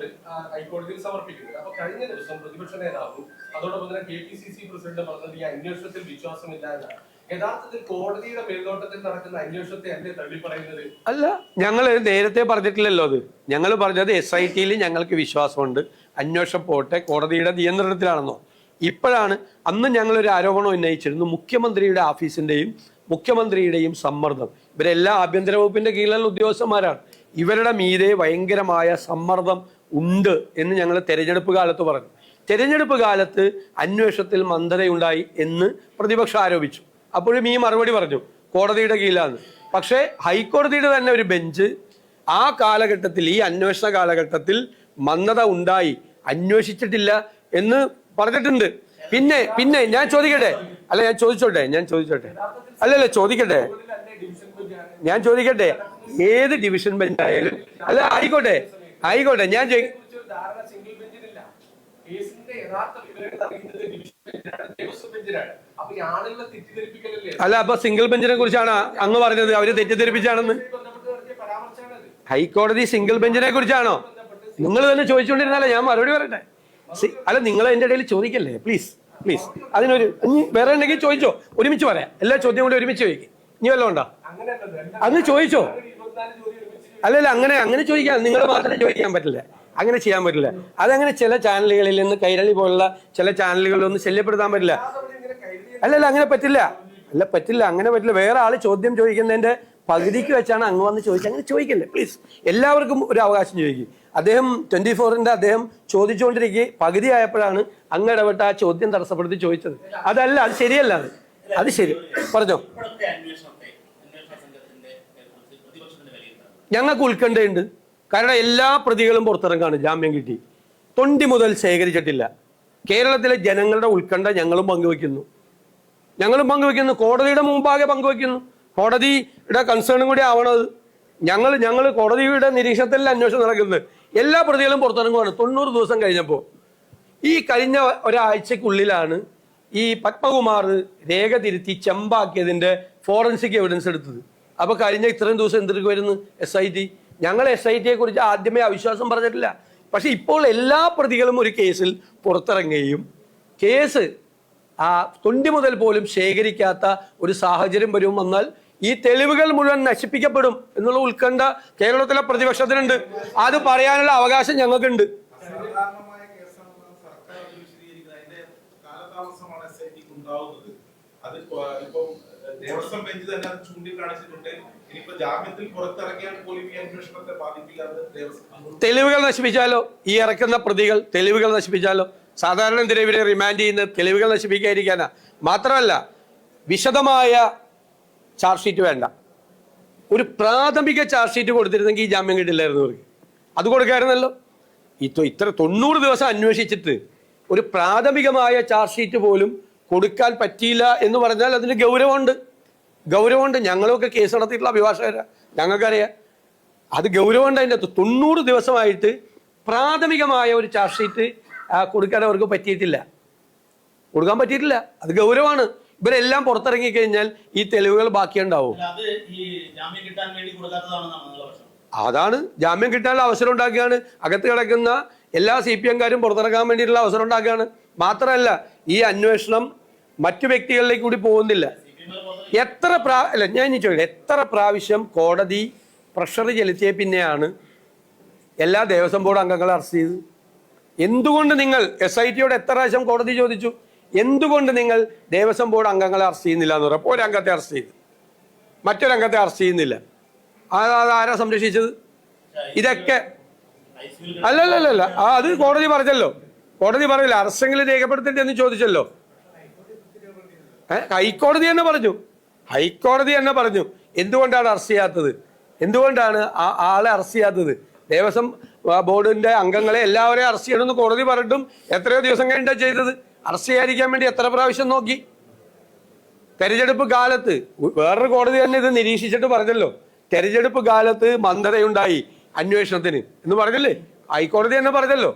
ഹൈക്കോടതിയിൽ സമർപ്പിക്കുന്നത്. അപ്പൊ കഴിഞ്ഞ ദിവസം പ്രതിപക്ഷ നേതാവും അതോടൊപ്പം തന്നെ KPCC പ്രസിഡന്റ് പറഞ്ഞത് ഈ അന്വേഷണത്തിൽ വിശ്വാസമില്ല എന്നാണ്. യഥാർത്ഥത്തിൽ കോടതിയുടെ മേൽനോട്ടത്തിൽ നടക്കുന്ന അന്വേഷണത്തെ അല്ലേ തള്ളിപ്പറയുന്നത്? അല്ല, ഞങ്ങൾ നേരത്തെ പറഞ്ഞിട്ടില്ലല്ലോ അത്. ഞങ്ങൾ പറഞ്ഞത് SITയിൽ ഞങ്ങൾക്ക് വിശ്വാസമുണ്ട്, അന്വേഷണം പോട്ടെ, കോടതിയുടെ നിയന്ത്രണത്തിലാണെന്നോ. ഇപ്പോഴാണ്, അന്ന് ഞങ്ങളൊരു ആരോപണം ഉന്നയിച്ചിരുന്നു, മുഖ്യമന്ത്രിയുടെ ഓഫീസിന്റെയും മുഖ്യമന്ത്രിയുടെയും സമ്മർദ്ദം. ഇവരെല്ലാം ആഭ്യന്തര വകുപ്പിന്റെ കീഴിലുള്ള ഉദ്യോഗസ്ഥന്മാരാണ്. ഇവരുടെ മീതെ ഭയങ്കരമായ സമ്മർദ്ദം ഉണ്ട് എന്ന് ഞങ്ങൾ തെരഞ്ഞെടുപ്പ് കാലത്ത് പറഞ്ഞു. തെരഞ്ഞെടുപ്പ് കാലത്ത് അന്വേഷണത്തിൽ മന്ദതയുണ്ടായി എന്ന് പ്രതിപക്ഷം ആരോപിച്ചു. അപ്പോഴും ഈ മറുപടി പറഞ്ഞു, കോടതിയുടെ കീഴിലാണ്. പക്ഷേ ഹൈക്കോടതിയുടെ തന്നെ ഒരു ബെഞ്ച് ആ കാലഘട്ടത്തിൽ, ഈ അന്വേഷണ കാലഘട്ടത്തിൽ മന്ദത ഉണ്ടായി, അന്വേഷിച്ചിട്ടില്ല എന്ന് പറഞ്ഞിട്ടുണ്ട്. പിന്നെ ഞാൻ ചോദിക്കട്ടെ, ഞാൻ ചോദിച്ചോട്ടെ അല്ലല്ല ചോദിക്കട്ടെ, ഞാൻ ചോദിക്കട്ടെ, ഏത് ഡിവിഷൻ ബെഞ്ചായാലും അല്ല ആയിക്കോട്ടെ ഞാൻ അല്ല അപ്പൊ സിംഗിൾ ബെഞ്ചിനെ കുറിച്ചാണ് അങ്ങ് പറഞ്ഞത് അവര് തെറ്റിദ്ധരിപ്പിച്ചാണെന്ന്? ഹൈക്കോടതി സിംഗിൾ ബെഞ്ചിനെ കുറിച്ചാണോ? നിങ്ങൾ തന്നെ ചോദിച്ചുകൊണ്ടിരുന്നാലേ ഞാൻ മറുപടി പറയട്ടെ. അല്ല നിങ്ങൾ എന്റെ ഇടയിൽ ചോദിക്കല്ലേ പ്ലീസ്. അതിനൊരു വേറെ ഉണ്ടെങ്കിൽ ചോദിച്ചോ, ഒരുമിച്ച് പറയാം. എല്ലാ ചോദ്യം കൂടി ഒരുമിച്ച് ചോദിക്കും. ഇനി വല്ലതും ഉണ്ടോ? അങ്ങ് ചോദിച്ചോ. അല്ലല്ല അങ്ങനെ ചോദിക്കാം. നിങ്ങൾ മാത്രമേ ചോദിക്കാൻ പറ്റില്ല, അങ്ങനെ ചെയ്യാൻ പറ്റില്ല. അതങ്ങനെ ചില ചാനലുകളിൽ നിന്ന് കൈരളി പോലുള്ള ചില ചാനലുകളിലൊന്നും ശല്യപ്പെടുത്താൻ പറ്റില്ല. അല്ലല്ല അങ്ങനെ പറ്റില്ല. അങ്ങനെ പറ്റില്ല. വേറെ ആള് ചോദ്യം ചോദിക്കുന്നതിന്റെ പകുതിക്ക് വെച്ചാണ് അങ്ങ് വന്ന് ചോദിച്ചത്. അങ്ങനെ ചോദിക്കല്ലേ പ്ലീസ്. എല്ലാവർക്കും ഒരു അവകാശം ചോദിക്കും. അദ്ദേഹം 24-ന്റെ അദ്ദേഹം ചോദിച്ചുകൊണ്ടിരിക്കെ പകുതി ആയപ്പോഴാണ് അങ്ങ് ഇടപെട്ട് ആ ചോദ്യം തടസ്സപ്പെടുത്തി ചോദിച്ചത്. അതല്ല, അത് ശരിയല്ല. അത് ശരി പറഞ്ഞോ. ഞങ്ങൾക്ക് ഉത്കണ്ഠയുണ്ട്. കാരണം എല്ലാ പ്രതികളും പുറത്തിറങ്ങാണ്, ജാമ്യം കിട്ടി. തൊണ്ടി മുതൽ ശേഖരിച്ചിട്ടില്ല. കേരളത്തിലെ ജനങ്ങളുടെ ഉത്കണ്ഠ ഞങ്ങളും പങ്കുവെക്കുന്നു. കോടതിയുടെ മുമ്പാകെ പങ്കുവെക്കുന്നു. കോടതിയുടെ കൺസേണും കൂടി ആവണത്. ഞങ്ങൾ കോടതിയുടെ നിരീക്ഷണത്തിൽ അന്വേഷണം നടക്കുന്നത്. എല്ലാ പ്രതികളും പുറത്തിറങ്ങുവാണ്. 90 ദിവസം കഴിഞ്ഞപ്പോൾ, ഈ കഴിഞ്ഞ ഒരാഴ്ചക്കുള്ളിലാണ് ഈ പത്മകുമാർ രേഖ തിരുത്തി ചെമ്പാക്കിയതിന്റെ ഫോറൻസിക് എവിഡൻസ് എടുത്തത്. അപ്പൊ കഴിഞ്ഞ ഇത്രയും ദിവസം എന്തിനു വരുന്നു SIT? ഞങ്ങൾ SITയെ കുറിച്ച് ആദ്യമേ അവിശ്വാസം പറഞ്ഞിട്ടില്ല. പക്ഷെ ഇപ്പോൾ എല്ലാ പ്രതികളും ഒരു കേസിൽ പുറത്തിറങ്ങുകയും കേസ് തൊണ്ടി മുതൽ പോലും ശേഖരിക്കാത്ത ഒരു സാഹചര്യം വന്നാൽ ഈ തെളിവുകൾ മുഴുവൻ നശിപ്പിക്കപ്പെടും എന്നുള്ള ഉത്കണ്ഠ കേരളത്തിലെ പ്രതിപക്ഷത്തിനുണ്ട്. അത് പറയാനുള്ള അവകാശം ഞങ്ങൾക്കുണ്ട്. ദേവസ്വം ബെഞ്ച് തന്നെ അത് ചൂണ്ടിക്കാണിച്ചിട്ടുണ്ട്. ഇനിയിപ്പോ ജാമ്യത്തിൽ പുറത്തിറങ്ങിയാൽ പോലും ഈ അന്വേഷണത്തെ ബാധിക്കില്ലാതെ തെളിവുകൾ നശിപ്പിച്ചാലോ, ഈ ഇറക്കുന്ന പ്രതികൾ തെളിവുകൾ നശിപ്പിച്ചാലോ? സാധാരണ എന്തിനാ ഇവരെ റിമാൻഡ് ചെയ്യുന്നത്? തെളിവുകൾ നശിപ്പിക്കാതിരിക്കാനാ. മാത്രമല്ല വിശദമായ ചാർജ് ഷീറ്റ് വേണ്ട. ഒരു പ്രാഥമിക ചാർജ് ഷീറ്റ് കൊടുത്തിരുന്നെങ്കിൽ ഈ ജാമ്യം കിട്ടില്ലായിരുന്നു അവർക്ക്. അത് കൊടുക്കായിരുന്നല്ലോ. ഇത്ര 90 ദിവസം അന്വേഷിച്ചിട്ട് ഒരു പ്രാഥമികമായ ചാർജ് ഷീറ്റ് പോലും കൊടുക്കാൻ പറ്റിയില്ല എന്ന് പറഞ്ഞാൽ അതിന് ഗൗരവമുണ്ട്. ഞങ്ങളൊക്കെ കേസ് നടത്തിയിട്ടുള്ള അഭിഭാഷകരാ, ഞങ്ങൾക്കറിയാം. അത് ഗൗരവമുണ്ട്. അതിൻ്റെ 90 ദിവസമായിട്ട് പ്രാഥമികമായ ഒരു ചാർജ് ഷീറ്റ് കൊടുക്കാൻ അവർക്ക് പറ്റിയിട്ടില്ല. അത് ഗൗരവമാണ്. ഇവരെല്ലാം പുറത്തിറങ്ങി കഴിഞ്ഞാൽ ഈ തെളിവുകൾ ബാക്കിയുണ്ടാവും. അതാണ് ജാമ്യം കിട്ടാനുള്ള അവസരം ഉണ്ടാക്കുകയാണ്. അകത്ത് കിടക്കുന്ന എല്ലാ CPM-കാരും പുറത്തിറങ്ങാൻ വേണ്ടിയിട്ടുള്ള അവസരം ഉണ്ടാക്കുകയാണ്. മാത്രമല്ല ഈ അന്വേഷണം മറ്റു വ്യക്തികളിലേക്ക് കൂടി പോകുന്നില്ല. എത്ര പ്രാവശ്യം കോടതി പ്രഷർ ചെലുത്തിയ പിന്നെയാണ് എല്ലാ ദേവസ്വം ബോർഡ് അംഗങ്ങളെ അറസ്റ്റ് ചെയ്തത്? എന്തുകൊണ്ട് നിങ്ങൾ SITയോട് എത്ര പ്രാവശ്യം കോടതി ചോദിച്ചു, എന്തുകൊണ്ട് നിങ്ങൾ ദേവസ്വം ബോർഡ് അംഗങ്ങളെ അറസ്റ്റ് ചെയ്യുന്നില്ല എന്ന് പറഞ്ഞപ്പോൾ ഒരംഗത്തെ അറസ്റ്റ് ചെയ്തു, മറ്റൊരംഗത്തെ അറസ്റ്റ് ചെയ്യുന്നില്ല. ആരാ സംരക്ഷിച്ചത്? ഇതൊക്കെ അല്ലല്ല അത് കോടതി പറഞ്ഞല്ലോ. കോടതി പറയില്ല അറസ്റ്റെങ്കിലും രേഖപ്പെടുത്തിട്ട് എന്ന് ചോദിച്ചല്ലോ. ഹൈക്കോടതി തന്നെ പറഞ്ഞു എന്തുകൊണ്ടാണ് അറസ്റ്റ് ചെയ്യാത്തത്, എന്തുകൊണ്ടാണ് ആളെ അറസ്റ്റ് ചെയ്യാത്തത്? ദേവസ്വം ബോർഡിന്റെ അംഗങ്ങളെ എല്ലാവരെയും അറസ്റ്റ് ചെയ്യണമെന്ന് കോടതി പറഞ്ഞിട്ടും എത്രയോ ദിവസം കഴിഞ്ഞാണ് ചെയ്തത്. അറസ്റ്റ് ചെയ്യാതിരിക്കാൻ വേണ്ടി എത്ര പ്രാവശ്യം നോക്കി? തെരഞ്ഞെടുപ്പ് കാലത്ത് വേറൊരു കോടതി തന്നെ ഇത് നിരീക്ഷിച്ചിട്ട് പറഞ്ഞല്ലോ, തെരഞ്ഞെടുപ്പ് കാലത്ത് മന്ദതയുണ്ടായി അന്വേഷണത്തിന് എന്ന് പറഞ്ഞല്ലേ, ഹൈക്കോടതി തന്നെ പറഞ്ഞല്ലോ.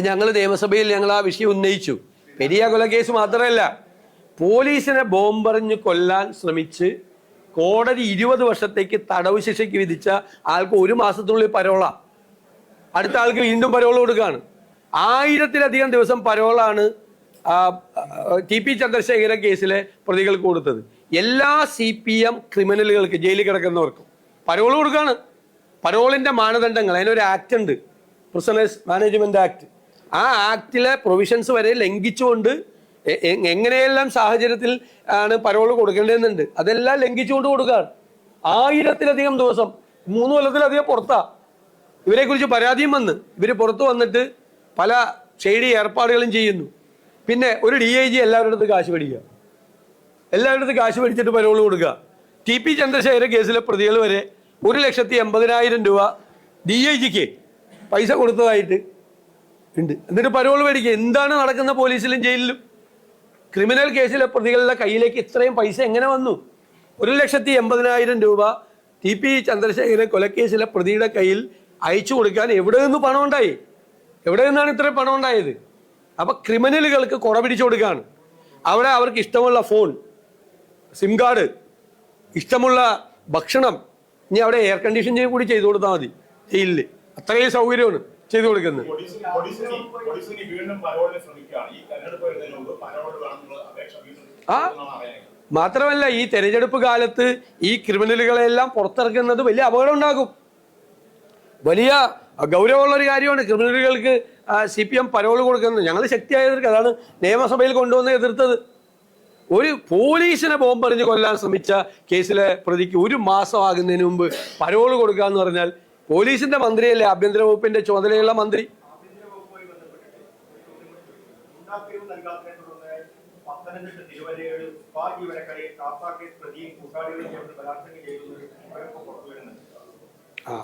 ഞങ്ങൾ നിയമസഭയിൽ ആ വിഷയം ഉന്നയിച്ചു. പെരിയ കൊലക്കേസ് മാത്രമല്ല, പോലീസിനെ ബോംബെറിഞ്ഞ് കൊല്ലാൻ ശ്രമിച്ച് കോടതി 20 വർഷത്തേക്ക് തടവ് ശിക്ഷയ്ക്ക് വിധിച്ച ആൾക്ക് 1 മാസത്തിനുള്ളിൽ പരോളാ. അടുത്ത ആൾക്ക് വീണ്ടും പരോൾ കൊടുക്കുകയാണ്. 1000-ലധികം ദിവസം പരോളാണ് TP ചന്ദ്രശേഖര കേസിലെ പ്രതികൾക്ക് കൊടുത്തത്. എല്ലാ CPM ക്രിമിനലുകൾക്ക് ജയിലിൽ കിടക്കുന്നവർക്കും പരോൾ കൊടുക്കുകയാണ്. പരോളിന്റെ മാനദണ്ഡങ്ങൾ, അതിനൊരു ആക്ട് ഉണ്ട്, പ്രിസണേഴ്സ് മാനേജ്മെന്റ് ആക്ട്. ആ ആക്ടിലെ പ്രൊവിഷൻസ് വരെ ലംഘിച്ചുകൊണ്ട് എങ്ങനെയെല്ലാം സാഹചര്യത്തിൽ ആണ് പരോൾ കൊടുക്കേണ്ടതെന്നുണ്ട്, അതെല്ലാം ലംഘിച്ചുകൊണ്ട് കൊടുക്കുകയാണ്. 1000-ലധികം ദിവസം, 3 കൊല്ലത്തിലധികം പുറത്താ. ഇവരെ കുറിച്ച് പരാതിയും വന്ന് ഇവര് പുറത്തു വന്നിട്ട് പല ഷെയ്ഡി ഏർപ്പാടുകളും ചെയ്യുന്നു. പിന്നെ ഒരു DIG എല്ലാവരുടെ അടുത്ത് കാശ് മേടിക്കുക, എല്ലാവരുടെ അടുത്ത് കാശ് മേടിച്ചിട്ട് പരോൾ കൊടുക്കുക. TP ചന്ദ്രശേഖര കേസിലെ പ്രതികൾ വരെ 1,80,000 രൂപ DIGക്ക് പൈസ കൊടുത്തതായിട്ട് ഉണ്ട്. എന്നിട്ട് പരോൾ മേടിക്കുക. എന്താണ് നടക്കുന്ന പോലീസിലും ജയിലിലും? ക്രിമിനൽ കേസിലെ പ്രതികളുടെ കയ്യിലേക്ക് ഇത്രയും പൈസ എങ്ങനെ വന്നു? 1,80,000 രൂപ TP ചന്ദ്രശേഖര കൊലക്കേസിലെ പ്രതിയുടെ കയ്യിൽ അയച്ചു കൊടുക്കാൻ എവിടെ നിന്ന് പണം ഉണ്ടായി? എവിടെ നിന്നാണ് ഇത്രയും പണം ഉണ്ടായത്? അപ്പൊ ക്രിമിനലുകൾക്ക് കുട പിടിച്ചു കൊടുക്കുകയാണ്. അവിടെ അവർക്ക് ഇഷ്ടമുള്ള ഫോൺ, സിം കാർഡ്, ഇഷ്ടമുള്ള ഭക്ഷണം, ഇനി അവിടെ എയർ കണ്ടീഷൻ കൂടി ചെയ്തു കൊടുത്താൽ മതി ജയിലിൽ. അത്രയും സൗകര്യമാണ് ചെയ്തു കൊടുക്കുന്നത്. ആ മാത്രമല്ല, ഈ തെരഞ്ഞെടുപ്പ് കാലത്ത് ഈ ക്രിമിനലുകളെല്ലാം പുറത്തിറക്കുന്നത് വലിയ അപകടം ഉണ്ടാകും. വലിയ ഗൗരവമുള്ളൊരു കാര്യമാണ് ക്രിമിനലുകൾക്ക് CPM പരോൾ കൊടുക്കുന്നത്. ഞങ്ങൾ ശക്തിയായ എതിർക്കുക. അതാണ് നിയമസഭയിൽ കൊണ്ടുവന്ന് എതിർത്തത്. ഒരു പോലീസിനെ ബോംബെറിഞ്ഞ് കൊല്ലാൻ ശ്രമിച്ച കേസിലെ പ്രതിക്ക് 1 മാസം ആകുന്നതിന് മുമ്പ് പരോൾ കൊടുക്കുക എന്ന് പറഞ്ഞാൽ, പോലീസിന്റെ മന്ത്രിയല്ലേ, ആഭ്യന്തര വകുപ്പിന്റെ ചുമതലയുള്ള മന്ത്രി.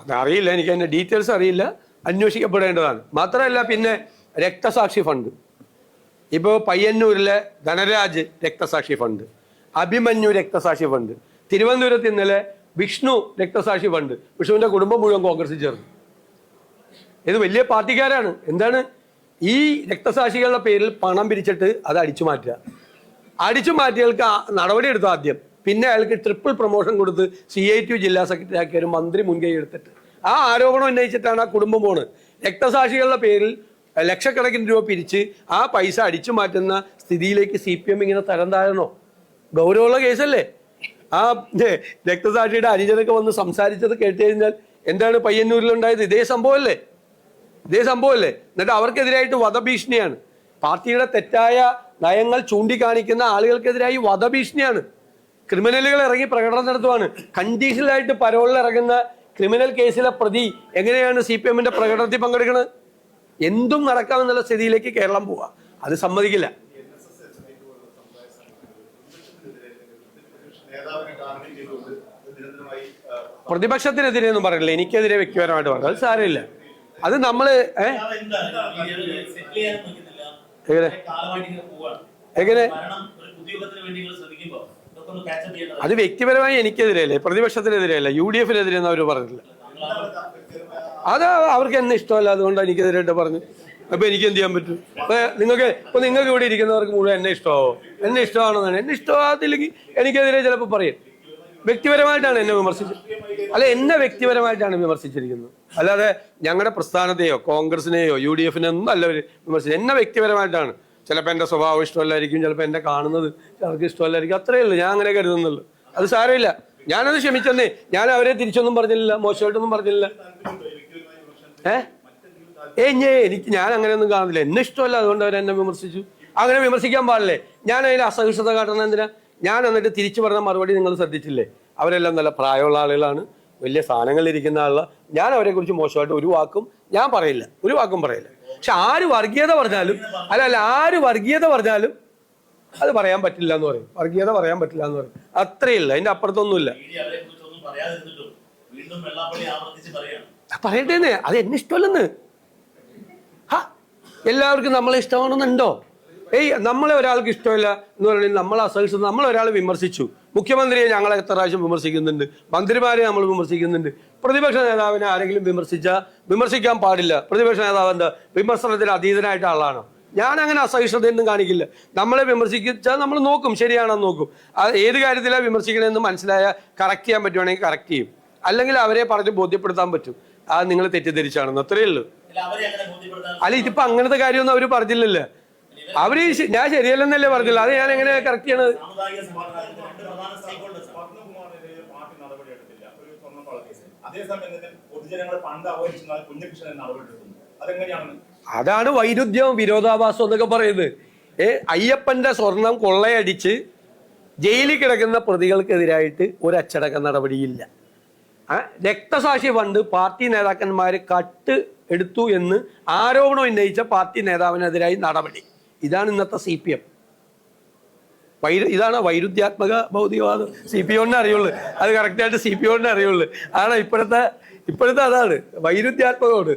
അതറിയില്ല, എനിക്ക് അതിന്റെ ഡീറ്റെയിൽസ് അറിയില്ല, അന്വേഷിക്കപ്പെടേണ്ടതാണ്. മാത്രമല്ല, പിന്നെ രക്തസാക്ഷി ഫണ്ട്, ഇപ്പോൾ പയ്യന്നൂരിലെ ധനരാജ് രക്തസാക്ഷി ഫണ്ട്, അഭിമന്യു രക്തസാക്ഷി ഫണ്ട്, തിരുവനന്തപുരത്ത് ഇന്നലെ വിഷ്ണു രക്തസാക്ഷി ഫണ്ട്. വിഷ്ണുവിന്റെ കുടുംബം മുഴുവൻ കോൺഗ്രസിൽ ചേർന്നു. ഇത് വലിയ പാർട്ടിക്കാരാണ്. എന്താണ് ഈ രക്തസാക്ഷികളുടെ പേരിൽ പണം പിരിച്ചിട്ട് അത് അടിച്ചു മാറ്റുക. അടിച്ചു മാറ്റിയയാൾക്ക് നടപടി എടുത്തു ആദ്യം, പിന്നെ അയാൾക്ക് ട്രിപ്പിൾ പ്രൊമോഷൻ കൊടുത്ത് CITU ജില്ലാ സെക്രട്ടറി ആക്കിയ ഒരു മന്ത്രി മുൻകൈ എടുത്തിട്ട് ആ ആരോപണം ഉന്നയിച്ചിട്ടാണ് ആ കുടുംബം പോണ്. രക്തസാക്ഷികളുടെ പേരിൽ ലക്ഷക്കണക്കിന് രൂപ പിരിച്ച് ആ പൈസ അടിച്ചു മാറ്റുന്ന സ്ഥിതിയിലേക്ക് CPM ഇങ്ങനെ തരം താഴണോ? ഗൗരവമുള്ള കേസല്ലേ? ആ രക്തസാക്ഷിയുടെ അനുജനൊക്കെ വന്ന് സംസാരിച്ചത് കേട്ട് കഴിഞ്ഞാൽ എന്താണ് പയ്യന്നൂരിലുണ്ടായത്? ഇതേ സംഭവമല്ലേ? എന്നിട്ട് അവർക്കെതിരായിട്ട് വധഭീഷണിയാണ്. പാർട്ടിയുടെ തെറ്റായ നയങ്ങൾ ചൂണ്ടിക്കാണിക്കുന്ന ആളുകൾക്കെതിരായി വധഭീഷണിയാണ്. ക്രിമിനലുകൾ ഇറങ്ങി പ്രകടനം നടത്തുവാണ്. കണ്ടീഷണലായിട്ട് പരോളിൽ ഇറങ്ങുന്ന ക്രിമിനൽ കേസിലെ പ്രതി എങ്ങനെയാണ് CPMന്റെ പ്രകടനത്തിൽ പങ്കെടുക്കുന്നത്? എന്തും നടക്കാമെന്നുള്ള സ്ഥിതിയിലേക്ക് കേരളം പോവുക. അത് സമ്മതിക്കില്ല. പ്രതിപക്ഷത്തിനെതിരെ ഒന്നും പറയില്ല, എനിക്കെതിരെ വ്യക്തിപരമായിട്ട് പറഞ്ഞു. അത് സാരമില്ല. അത് നമ്മള് എങ്ങനെ അത് വ്യക്തിപരമായി എനിക്കെതിരെയല്ലേ, പ്രതിപക്ഷത്തിനെതിരെയല്ല, UDF-നെതിരെ ഒന്നും അവർ പറഞ്ഞില്ല. അത് അവർക്ക് എന്നെ ഇഷ്ടമല്ല, അതുകൊണ്ട് എനിക്കെതിരായിട്ട് പറഞ്ഞു. അപ്പൊ എനിക്ക് എന്ത് ചെയ്യാൻ പറ്റും? നിങ്ങൾക്ക് ഇവിടെ ഇരിക്കുന്നവർക്ക് മുഴുവൻ എന്നെ ഇഷ്ടമാവോ? എന്നെ ഇഷ്ടമാണെന്നാണ്. എന്നെ ഇഷ്ടമാകത്തില്ലെങ്കിൽ എനിക്കെതിരെ ചിലപ്പോൾ പറയും. വ്യക്തിപരമായിട്ടാണ് എന്നെ വിമർശിച്ചത്. അല്ല, എന്നെ വ്യക്തിപരമായിട്ടാണ് വിമർശിച്ചിരിക്കുന്നത്. അല്ലാതെ ഞങ്ങളുടെ പ്രസ്ഥാനത്തെയോ കോൺഗ്രസിനെയോ UDF-നെ ഒന്നും അല്ല വിമർശിച്ചത്. എന്നെ വ്യക്തിപരമായിട്ടാണ്. ചിലപ്പോൾ എൻ്റെ സ്വഭാവം ഇഷ്ടമല്ലായിരിക്കും, ചിലപ്പോൾ എന്നെ കാണുന്നത് ചിലർക്ക് ഇഷ്ടമല്ലായിരിക്കും. അത്രയേ ഉള്ളൂ. ഞാൻ അങ്ങനെ കരുതുന്നുള്ളൂ. അത് സാരമില്ല. ഞാനത് ക്ഷമിച്ചെന്നേ. ഞാൻ അവരെ തിരിച്ചൊന്നും പറഞ്ഞില്ല, മോശമായിട്ടൊന്നും പറഞ്ഞില്ല. ഞാൻ അങ്ങനെയൊന്നും കാണുന്നില്ല. എന്നെ ഇഷ്ടമല്ല, അതുകൊണ്ട് അവരെന്നെ വിമർശിച്ചു. അങ്ങനെ വിമർശിക്കാൻ പാടില്ലേ? ഞാൻ അതിന് അസഹിഷ്ണുത കാട്ടുന്നത് എന്തിനാ? ഞാൻ എന്നിട്ട് തിരിച്ചു പറഞ്ഞ മറുപടി നിങ്ങൾ ശ്രദ്ധിച്ചില്ലേ? അവരെല്ലാം നല്ല പ്രായമുള്ള ആളുകളാണ്, വലിയ സ്ഥാനങ്ങളിലിരിക്കുന്ന ആളുകളാണ്. ഞാൻ അവരെ കുറിച്ച് മോശമായിട്ട് ഒരു വാക്കും ഞാൻ പറയില്ല, ഒരു വാക്കും പറയില്ല. പക്ഷെ ആര് വർഗീയത പറഞ്ഞാലും ആര് വർഗീയത പറഞ്ഞാലും അത് പറയാൻ പറ്റില്ല എന്ന് പറയും. വർഗീയത പറയാൻ പറ്റില്ല എന്ന് പറയും. അത്രയില്ല, അതിന്റെ അപ്പുറത്തൊന്നുമില്ല. പറയട്ടേന്ന്, അത് എന്നെ ഇഷ്ടമല്ലെന്ന്. എല്ലാവർക്കും നമ്മളെ ഇഷ്ടമാണെന്നുണ്ടോ? നമ്മളെ ഒരാൾക്ക് ഇഷ്ടമില്ല എന്ന് പറഞ്ഞാൽ നമ്മൾ അസഹിഷ്ണുത. നമ്മളൊരാൾ വിമർശിച്ചു, മുഖ്യമന്ത്രിയെ ഞങ്ങൾ എത്ര പ്രാവശ്യം വിമർശിക്കുന്നുണ്ട്, മന്ത്രിമാരെ നമ്മൾ വിമർശിക്കുന്നുണ്ട്. പ്രതിപക്ഷ നേതാവിനെ ആരെങ്കിലും വിമർശിക്കാൻ പാടില്ല. പ്രതിപക്ഷ നേതാവ് എന്താ വിമർശനത്തിന് അതീതനായിട്ട് ആളാണോ? ഞാൻ അങ്ങനെ അസഹിഷ്ണുതയൊന്നും കാണിക്കില്ല. നമ്മളെ വിമർശിച്ചാൽ നമ്മൾ നോക്കും, ശരിയാണെന്ന് നോക്കും. ഏത് കാര്യത്തിലാണ് വിമർശിക്കണമെന്ന് മനസ്സിലായ കറക്റ്റ് ചെയ്യാൻ പറ്റുവാണെങ്കിൽ കറക്റ്റ് ചെയ്യും. അല്ലെങ്കിൽ അവരെ പറഞ്ഞ് ബോധ്യപ്പെടുത്താൻ പറ്റും, അത് നിങ്ങൾ തെറ്റിദ്ധരിച്ചാണെന്ന്. അത്രയേ ഉള്ളൂ. അല്ല, ഇതിപ്പോ അങ്ങനത്തെ കാര്യമൊന്നും അവർ പറഞ്ഞില്ലല്ലോ. അവര് ഞാൻ ശരിയല്ലെന്നല്ലേ പറഞ്ഞില്ല. അത് ഞാൻ എങ്ങനെ കറക്റ്റ് ചെയ്യണത്? അതാണ് വൈരുദ്ധ്യവും വിരോധാഭാസം എന്നൊക്കെ പറയുന്നത്. അയ്യപ്പന്റെ സ്വർണം കൊള്ളയടിച്ച് ജയിലിൽ കിടക്കുന്ന പ്രതികൾക്കെതിരായിട്ട് ഒരു അച്ചടക്ക നടപടിയില്ല. രക്തസാക്ഷി ഫണ്ട് പാർട്ടി നേതാക്കന്മാര് കട്ട് എടുത്തു എന്ന് ആരോപണം ഉന്നയിച്ച പാർട്ടി നേതാവിനെതിരായി നടപടി. ഇതാണ് ഇന്നത്തെ CPM. ഇതാണ് വൈരുദ്ധ്യാത്മക ഭൗതികവാദം. CPM അറിയുള്ളൂ, അത് കറക്റ്റായിട്ട് CPM അറിയുള്ളൂ. ആണ് ഇപ്പോഴത്തെ അതാണ് വൈരുദ്ധ്യാത്മകമാണ്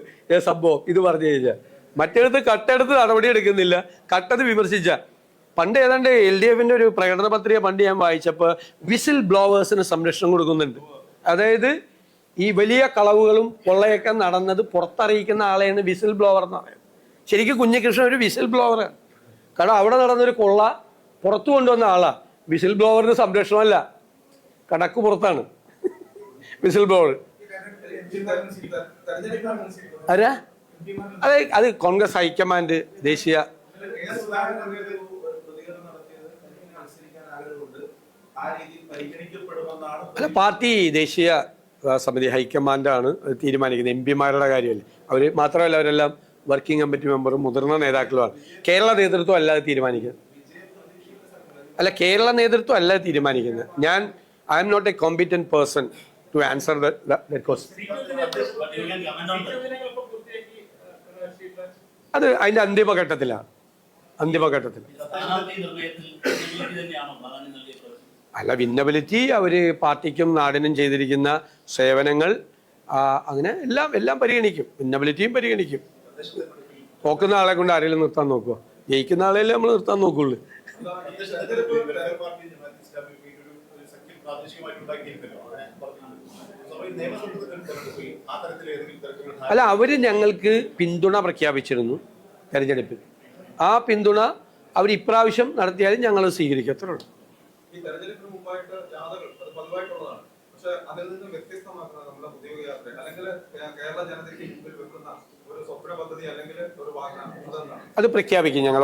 സംഭവം. ഇത് പറഞ്ഞു കഴിഞ്ഞാൽ മറ്റെടുത്ത് കട്ടെടുത്ത് നടപടി എടുക്കുന്നില്ല, കട്ടത് വിമർശിച്ച. പണ്ട് ഏതാണ്ട് LDFന്റെ ഒരു പ്രകടന പത്രിക പണ്ട് ഞാൻ വായിച്ചപ്പോൾ വിസിൽ ബ്ലോവേഴ്സിന് സംരക്ഷണം കൊടുക്കുന്നുണ്ട്. അതായത് ഈ വലിയ കളവുകളും കൊള്ളയൊക്കെ നടന്നത് പുറത്തറിയിക്കുന്ന ആളെയാണ് വിസിൽ ബ്ലോവർ എന്ന് പറയുന്നത്. ശരിക്കും കുഞ്ഞികൃഷ്ണൻ ഒരു വിസിൽ ബ്ലോവറാണ്. കാരണം അവിടെ നടന്നൊരു കൊള്ള പുറത്തു കൊണ്ടുവന്ന ആളാ. വിസിൽ ബ്ലോവറിന് സംരക്ഷണമല്ല, കടക്ക് പുറത്താണ് വിസിൽ ബ്ലോവർ. ആരാ? അത് കോൺഗ്രസ് ഹൈക്കമാൻഡ് ദേശീയ അല്ല, പാർട്ടി ദേശീയ സമിതി ഹൈക്കമാൻഡാണ് തീരുമാനിക്കുന്നത്. MP-മാരുടെ കാര്യമല്ലേ. അവർ മാത്രമല്ല, അവരെല്ലാം വർക്കിംഗ് കമ്മിറ്റി മെമ്പറും മുതിർന്ന നേതാക്കളുമാണ്. കേരള നേതൃത്വം അല്ലാതെ തീരുമാനിക്കുന്നത്. അല്ല, കേരള നേതൃത്വം അല്ല തീരുമാനിക്കുന്നത്. I am not a competent person to answer that question. അത് അതിന്റെ അന്തിമഘട്ടത്തിലാണ്. അല്ല, വിന്നബിലിറ്റി അവര് പാർട്ടിക്കും നാടിനും ചെയ്തിരിക്കുന്ന സേവനങ്ങൾ അങ്ങനെ എല്ലാം പരിഗണിക്കും. വിന്നബിലിറ്റിയും പരിഗണിക്കും. നോക്കുന്ന ആളെ കൊണ്ട് ആരെങ്കിലും നിർത്താൻ നോക്കുമോ? ജയിക്കുന്ന ആളെയല്ലേ നമ്മൾ നിർത്താൻ നോക്കുള്ളൂ. അല്ല, അവര് ഞങ്ങൾക്ക് പിന്തുണ പ്രഖ്യാപിച്ചിരുന്നു തെരഞ്ഞെടുപ്പിൽ. ആ പിന്തുണ അവർ ഇപ്രാവശ്യം നടത്തിയാലും ഞങ്ങൾ സ്വീകരിക്കും. അത്രേ ഉള്ളൂ. അത് പ്രഖ്യാപിക്കും ഞങ്ങൾ.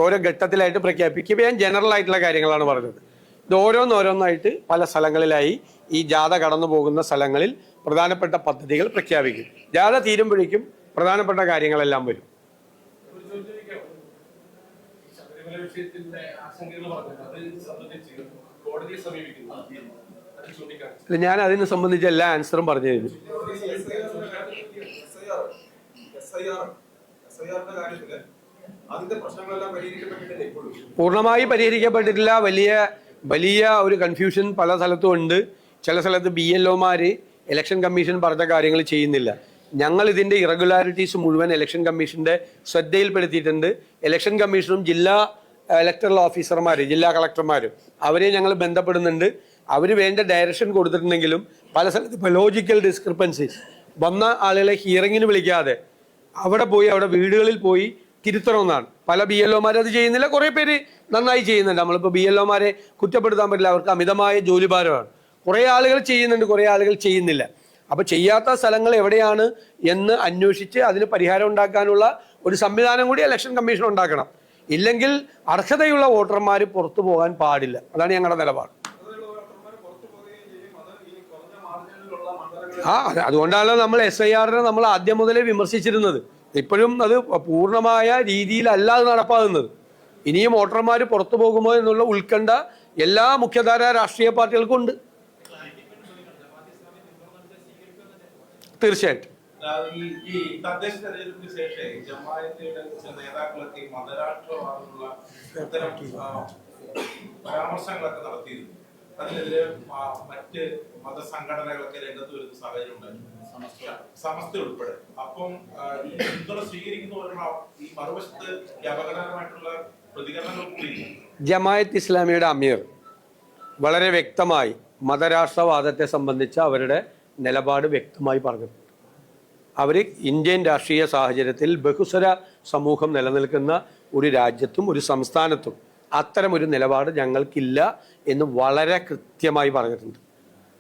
ഓരോ ഘട്ടത്തിലായിട്ട് പ്രഖ്യാപിക്കും. ഞാൻ ജനറൽ ആയിട്ടുള്ള കാര്യങ്ങളാണ് പറഞ്ഞത്. ഇത് ഓരോന്നോരോന്നായിട്ട് പല സ്ഥലങ്ങളിലായി ഈ ജാഥ കടന്നു പോകുന്ന സ്ഥലങ്ങളിൽ പ്രധാനപ്പെട്ട പദ്ധതികൾ പ്രഖ്യാപിക്കും. ജാഥ തീരുമ്പോഴേക്കും പ്രധാനപ്പെട്ട കാര്യങ്ങളെല്ലാം വരും. ഞാൻ അതിനെ സംബന്ധിച്ച എല്ലാ ആൻസറും പറഞ്ഞു കഴിഞ്ഞു. പൂർണ്ണമായി പരിഹരിക്കപ്പെട്ടിട്ടില്ല. വലിയ ഒരു കൺഫ്യൂഷൻ പല സ്ഥലത്തും ഉണ്ട്. ചില സ്ഥലത്ത് BLOമാര് ഇലക്ഷൻ കമ്മീഷൻ പറഞ്ഞ കാര്യങ്ങൾ ചെയ്യുന്നില്ല. ഞങ്ങൾ ഇതിന്റെ ഇറഗുലാരിറ്റീസ് മുഴുവൻ ഇലക്ഷൻ കമ്മീഷന്റെ ശ്രദ്ധയിൽപ്പെടുത്തിയിട്ടുണ്ട്. ഇലക്ഷൻ കമ്മീഷനും ജില്ലാ ഇലക്ടറൽ ഓഫീസർമാർ, ജില്ലാ കളക്ടർമാരും അവരെ ഞങ്ങൾ ബന്ധപ്പെടുന്നുണ്ട്. അവർ വേണ്ട ഡയറക്ഷൻ കൊടുത്തിട്ടുണ്ടെങ്കിലും പല സ്ഥലത്ത് ഇപ്പോൾ ലോജിക്കൽ ഡിസ്ക്രിപ്പൻസീസ് വന്ന ആളുകളെ ഹിയറിങ്ങിന് വിളിക്കാതെ അവിടെ വീടുകളിൽ പോയി തിരുത്തണമെന്നാണ്. പല BLOമാർ അത് ചെയ്യുന്നില്ല. കുറേ പേര് നന്നായി ചെയ്യുന്നുണ്ട്. നമ്മളിപ്പോൾ BLOമാരെ കുറ്റപ്പെടുത്താൻ പറ്റില്ല. അവർക്ക് അമിതമായ ജോലിഭാരമാണ്. കുറേ ആളുകൾ ചെയ്യുന്നുണ്ട്, കുറേ ആളുകൾ ചെയ്യുന്നില്ല. അപ്പോൾ ചെയ്യാത്ത സ്ഥലങ്ങൾ എവിടെയാണ് എന്ന് അന്വേഷിച്ച് അതിന് പരിഹാരം ഉണ്ടാക്കാനുള്ള ഒരു സംവിധാനം കൂടി ഇലക്ഷൻ കമ്മീഷൻ ഉണ്ടാക്കണം. ഇല്ലെങ്കിൽ അർഹതയുള്ള വോട്ടർമാർ പുറത്തു പോകാൻ പാടില്ല. അതാണ് ഞങ്ങളുടെ നിലപാട്. അതുകൊണ്ടാണല്ലോ നമ്മൾ SIRനെ നമ്മൾ ആദ്യം മുതലേ വിമർശിച്ചിരുന്നത്. ഇപ്പോഴും അത് പൂർണ്ണമായ രീതിയിലല്ലാതെ നടപ്പാകുന്നത്. ഇനിയും വോട്ടർമാർ പുറത്തു പോകുമോ എന്നുള്ള ഉത്കണ്ഠ എല്ലാ മുഖ്യധാര രാഷ്ട്രീയ പാർട്ടികൾക്കും ഉണ്ട്. തീർച്ചയായിട്ടും. ഈ തദ്ദേശ തെരഞ്ഞെടുപ്പിന് ശേഷം ജമാഅത്തിന്റെ നേതാക്കളൊക്കെ മതരാഷ്ട്രവാദമുള്ള ഇത്തരം പരാമർശങ്ങളൊക്കെ നടത്തിയിരുന്നു. അതിനെതിരെ മറ്റ് മതസംഘടനകളൊക്കെ രംഗത്ത് വരുന്ന സാഹചര്യം ഉണ്ടായിരുന്നു, സമസ്ത ഉൾപ്പെടെ. അപ്പം ഈ പിന്തുണ സ്വീകരിക്കുന്നവരുള്ള ഈ മറുവശത്ത് അപകടകരമായിട്ടുള്ള പ്രതികരണങ്ങൾ കൂടി. ജമാഅത്ത് ഇസ്ലാമിയുടെ അമീർ വളരെ വ്യക്തമായി മതരാഷ്ട്രവാദത്തെ സംബന്ധിച്ച അവരുടെ നിലപാട് വ്യക്തമായി പറഞ്ഞിട്ടുണ്ട്. അവർ ഇന്ത്യൻ രാഷ്ട്രീയ സാഹചര്യത്തിൽ ബഹുസ്വര സമൂഹം നിലനിൽക്കുന്ന ഒരു രാജ്യത്തും ഒരു സംസ്ഥാനത്തും അത്തരമൊരു നിലപാട് ഞങ്ങൾക്കില്ല എന്ന് വളരെ കൃത്യമായി പറഞ്ഞിട്ടുണ്ട്.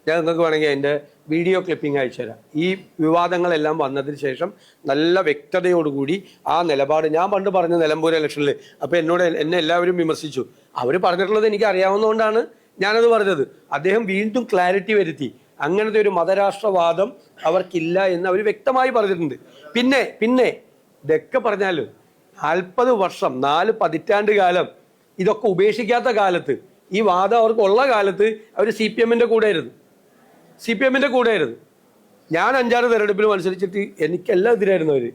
ഞാൻ നിങ്ങൾക്ക് വേണമെങ്കിൽ അതിൻ്റെ വീഡിയോ ക്ലിപ്പിംഗ് അയച്ചു തരാം. ഈ വിവാദങ്ങളെല്ലാം വന്നതിന് ശേഷം നല്ല വ്യക്തതയോടുകൂടി ആ നിലപാട് ഞാൻ പണ്ട് പറഞ്ഞ നിലമ്പൂർ ഇലക്ഷനിൽ അപ്പോൾ എന്നെ എല്ലാവരും വിമർശിച്ചു. അവർ പറഞ്ഞിട്ടുള്ളത് എനിക്ക് അറിയാവുന്നതുകൊണ്ടാണ് ഞാനത് പറഞ്ഞത്. അദ്ദേഹം വീണ്ടും ക്ലാരിറ്റി വരുത്തി. അങ്ങനത്തെ ഒരു മതരാഷ്ട്രവാദം അവർക്കില്ല എന്ന് അവർ വ്യക്തമായി പറഞ്ഞിട്ടുണ്ട്. പിന്നെ ഇതൊക്കെ പറഞ്ഞാലും 40 വർഷം 4 പതിറ്റാണ്ട് കാലം ഇതൊക്കെ ഉപേക്ഷിക്കാത്ത കാലത്ത്, ഈ വാദം അവർക്കുള്ള കാലത്ത് അവർ CPMന്റെ കൂടെയായിരുന്നു. ഞാൻ 5-6 തെരഞ്ഞെടുപ്പിൽ മത്സരിച്ചിട്ട് എനിക്കെല്ലാം എതിരായിരുന്നു അവർ.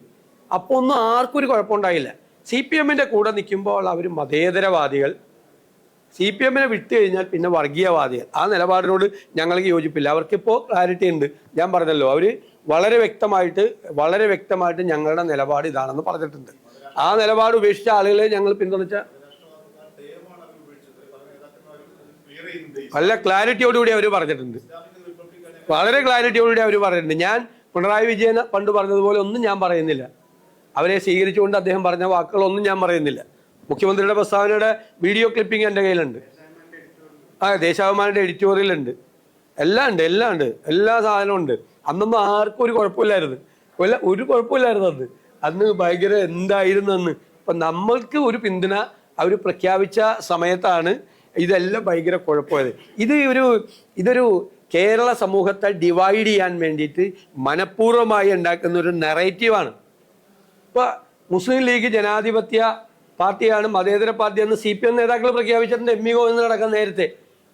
അപ്പോൾ ഒന്നും ആർക്കും ഒരു കുഴപ്പമുണ്ടായില്ല. CPM-ന്റെ കൂടെ നിൽക്കുമ്പോൾ അവർ മതേതരവാദികൾ, CPM-നെ വിട്ടു കഴിഞ്ഞാൽ പിന്നെ വർഗീയവാദികൾ. ആ നിലപാടിനോട് ഞങ്ങൾക്ക് യോജിപ്പില്ല. അവർക്കിപ്പോൾ ക്ലാരിറ്റി ഉണ്ട്. ഞാൻ പറഞ്ഞല്ലോ, അവർ വളരെ വ്യക്തമായിട്ട് ഞങ്ങളുടെ നിലപാട് ഇതാണെന്ന് പറഞ്ഞിട്ടുണ്ട്. ആ നിലപാട് ഉപേക്ഷിച്ച ആളുകളെ ഞങ്ങൾ പിന്തുണച്ച നല്ല ക്ലാരിറ്റിയോടുകൂടി അവർ പറഞ്ഞിട്ടുണ്ട്. വളരെ ക്ലാരിറ്റിയോടുകൂടി അവർ പറഞ്ഞിട്ടുണ്ട്. ഞാൻ പിണറായി വിജയൻ പണ്ട് പറഞ്ഞതുപോലെ ഒന്നും ഞാൻ പറയുന്നില്ല. അവരെ സ്വീകരിച്ചുകൊണ്ട് അദ്ദേഹം പറഞ്ഞ വാക്കുകളൊന്നും ഞാൻ പറയുന്നില്ല. മുഖ്യമന്ത്രിയുടെ പ്രസ്താവനയുടെ വീഡിയോ ക്ലിപ്പിംഗ് എൻ്റെ കയ്യിലുണ്ട്. ദേശാഭിമാനിയുടെ എഡിറ്റോറിയലുണ്ട്. എല്ലാം ഉണ്ട്. എല്ലാ സാധനവും ഉണ്ട്. അന്നൊന്നും ആർക്കും ഒരു കുഴപ്പമില്ലായിരുന്നു. ഒരു കുഴപ്പമില്ലായിരുന്നു അന്ന് ഭയങ്കര എന്തായിരുന്നു അന്ന്. ഇപ്പം നമ്മൾക്ക് ഒരു പിന്തുണ അവർ പ്രഖ്യാപിച്ച സമയത്താണ് ഇതെല്ലാം ഭയങ്കര കുഴപ്പമായത്. ഇതൊരു കേരള സമൂഹത്തെ ഡിവൈഡ് ചെയ്യാൻ വേണ്ടിയിട്ട് മനഃപൂർവ്വമായി ഉണ്ടാക്കുന്ന ഒരു നെറേറ്റീവാണ്. ഇപ്പോൾ മുസ്ലിം ലീഗ് ജനാധിപത്യ പാർട്ടിയാണ്, മതേതര പാർട്ടിയെന്ന് CPM നേതാക്കൾ പ്രഖ്യാപിച്ചിട്ടുണ്ട്. ഗോവിന്ദൻ നടക്കാൻ നേരത്തെ.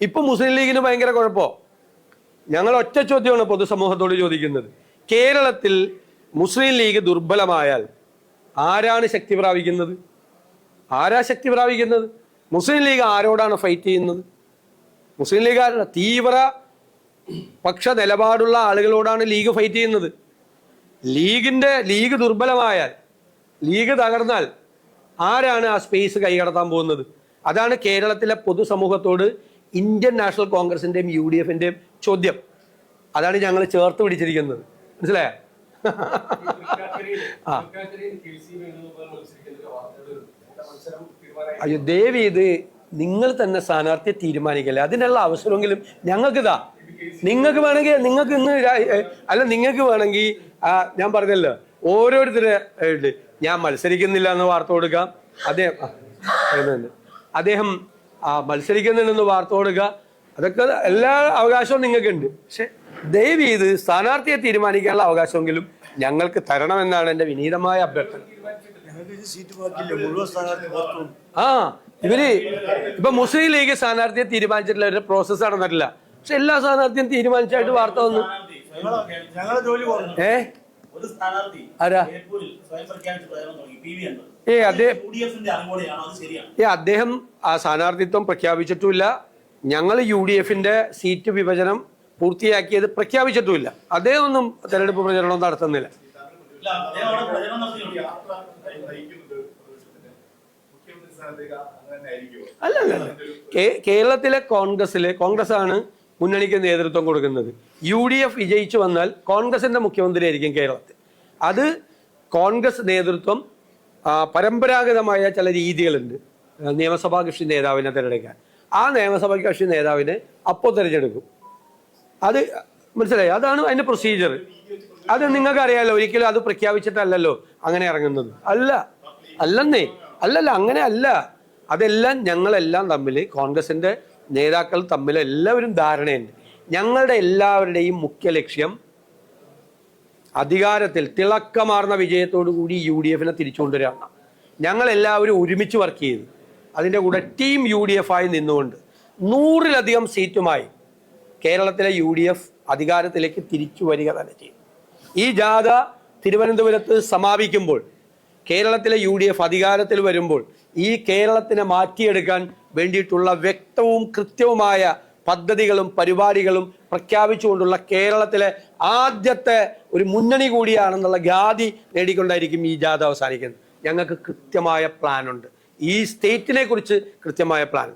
ഇപ്പം മുസ്ലിം ലീഗിന് ഭയങ്കര കുഴപ്പമോ? ഞങ്ങൾ ഒറ്റ ചോദ്യമാണ് പൊതുസമൂഹത്തോട് ചോദിക്കുന്നത്. കേരളത്തിൽ മുസ്ലിം ലീഗ് ദുർബലമായാൽ ആരാണ് ശക്തി പ്രാപിക്കുന്നത്? മുസ്ലിം ലീഗ് ആരോടാണ് ഫൈറ്റ് ചെയ്യുന്നത്? മുസ്ലിം ലീഗ് ആരാണ്? തീവ്ര പക്ഷ നിലപാടുള്ള ആളുകളോടാണ് ലീഗ് ഫൈറ്റ് ചെയ്യുന്നത്. ലീഗ് ദുർബലമായാൽ, ലീഗ് തകർന്നാൽ ആരാണ് ആ സ്പേസ് കൈകടത്താൻ പോകുന്നത്? അതാണ് കേരളത്തിലെ പൊതുസമൂഹത്തോട് ഇന്ത്യൻ നാഷണൽ കോൺഗ്രസിന്റെയും UDF-ന്റെയും ചോദ്യം. അതാണ് ഞങ്ങൾ ചേർത്ത് പിടിച്ചിരിക്കുന്നത്. മനസ്സിലായോ? അയ്യോ ദേവി, ഇത് നിങ്ങൾ തന്നെ സ്ഥാനാർത്ഥിയെ തീരുമാനിക്കല്ലേ. അതിനുള്ള അവസരമെങ്കിലും ഞങ്ങൾക്കിതാ. നിങ്ങൾക്ക് വേണമെങ്കിൽ നിങ്ങൾക്ക് വേണമെങ്കിൽ ഞാൻ പറഞ്ഞല്ലോ, ഓരോരുത്തരെ ഞാൻ മത്സരിക്കുന്നില്ല എന്ന് വാർത്ത കൊടുക്കാം. അദ്ദേഹം മത്സരിക്കുന്നുണ്ടെന്ന് വാർത്ത കൊടുക്കുക. അതൊക്കെ എല്ലാ അവകാശവും നിങ്ങൾക്കുണ്ട്. പക്ഷെ ദയവ് ചെയ്ത് സ്ഥാനാർത്ഥിയെ തീരുമാനിക്കാനുള്ള അവകാശമെങ്കിലും ഞങ്ങൾക്ക് തരണമെന്നാണ് എൻ്റെ വിനീതമായ അഭ്യർത്ഥന. ഇപ്പൊ മുസ്ലിം ലീഗ് സ്ഥാനാർത്ഥിയെ തീരുമാനിച്ചിട്ടില്ല, ഒരു പ്രോസസ്സ് നടന്നിട്ടില്ല. പക്ഷെ എല്ലാ സ്ഥാനാർത്ഥിയും തീരുമാനിച്ചായിട്ട് വാർത്ത വന്നു. അദ്ദേഹം ആ സ്ഥാനാർത്ഥിത്വം പ്രഖ്യാപിച്ചിട്ടുമില്ല. ഞങ്ങൾ UDF-ന്റെ സീറ്റ് വിഭജനം പൂർത്തിയാക്കിയത് പ്രഖ്യാപിച്ചിട്ടുമില്ല. അദ്ദേഹം ഒന്നും തെരഞ്ഞെടുപ്പ് പ്രചരണം നടത്തുന്നില്ല. അല്ലല്ല, കേരളത്തിലെ കോൺഗ്രസ്സാണ് മുന്നണിക്ക് നേതൃത്വം കൊടുക്കുന്നത്. UDF വിജയിച്ചു വന്നാൽ കോൺഗ്രസിന്റെ മുഖ്യമന്ത്രി ആയിരിക്കും കേരളത്തിൽ. അത് കോൺഗ്രസ് നേതൃത്വം പരമ്പരാഗതമായ ചില രീതികളുണ്ട്. നിയമസഭാ കക്ഷി നേതാവിനെ തിരഞ്ഞെടുക്കാൻ ആ നിയമസഭാ കക്ഷി നേതാവിനെ അപ്പോൾ തിരഞ്ഞെടുക്കും. അത് മനസ്സിലായി? അതാണ് അതിന്റെ പ്രൊസീജിയർ. അത് നിങ്ങൾക്ക് അറിയാലോ. ഒരിക്കലും അത് പ്രഖ്യാപിച്ചിട്ടല്ലല്ലോ അങ്ങനെ ഇറങ്ങുന്നത്. അല്ലല്ല അങ്ങനെ അല്ല. അതെല്ലാം ഞങ്ങളെല്ലാം തമ്മിൽ, കോൺഗ്രസിന്റെ നേതാക്കൾ തമ്മിൽ എല്ലാവരും ധാരണയുണ്ട്. ഞങ്ങളുടെ എല്ലാവരുടെയും മുഖ്യ ലക്ഷ്യം അധികാരത്തിൽ തിളക്കമാർന്ന വിജയത്തോടു കൂടി UDF-നെ തിരിച്ചുകൊണ്ടുവരാണ്. ഞങ്ങളെല്ലാവരും ഒരുമിച്ച് വർക്ക് ചെയ്ത് അതിൻ്റെ കൂടെ ടീം UDF ആയി നിന്നുകൊണ്ട് 100-ലധികം സീറ്റുമായി കേരളത്തിലെ UDF അധികാരത്തിലേക്ക് തിരിച്ചു വരിക തന്നെ ചെയ്യും. ഈ ജാഥ തിരുവനന്തപുരത്ത് സമാപിക്കുമ്പോൾ, കേരളത്തിലെ UDF അധികാരത്തിൽ വരുമ്പോൾ, ഈ കേരളത്തിനെ മാറ്റിയെടുക്കാൻ വേണ്ടിയിട്ടുള്ള വ്യക്തവും കൃത്യവുമായ പദ്ധതികളും പരിപാടികളും പ്രഖ്യാപിച്ചുകൊണ്ടുള്ള കേരളത്തിലെ ആദ്യത്തെ ഒരു മുന്നണി കൂടിയാണെന്നുള്ള ഖ്യാതി നേടിക്കൊണ്ടായിരിക്കും ഈ ജാഥ അവസാനിക്കുന്നത്. ഞങ്ങൾക്ക് കൃത്യമായ പ്ലാനുണ്ട്. ഈ സ്റ്റേറ്റിനെ കുറിച്ച് കൃത്യമായ പ്ലാൻ.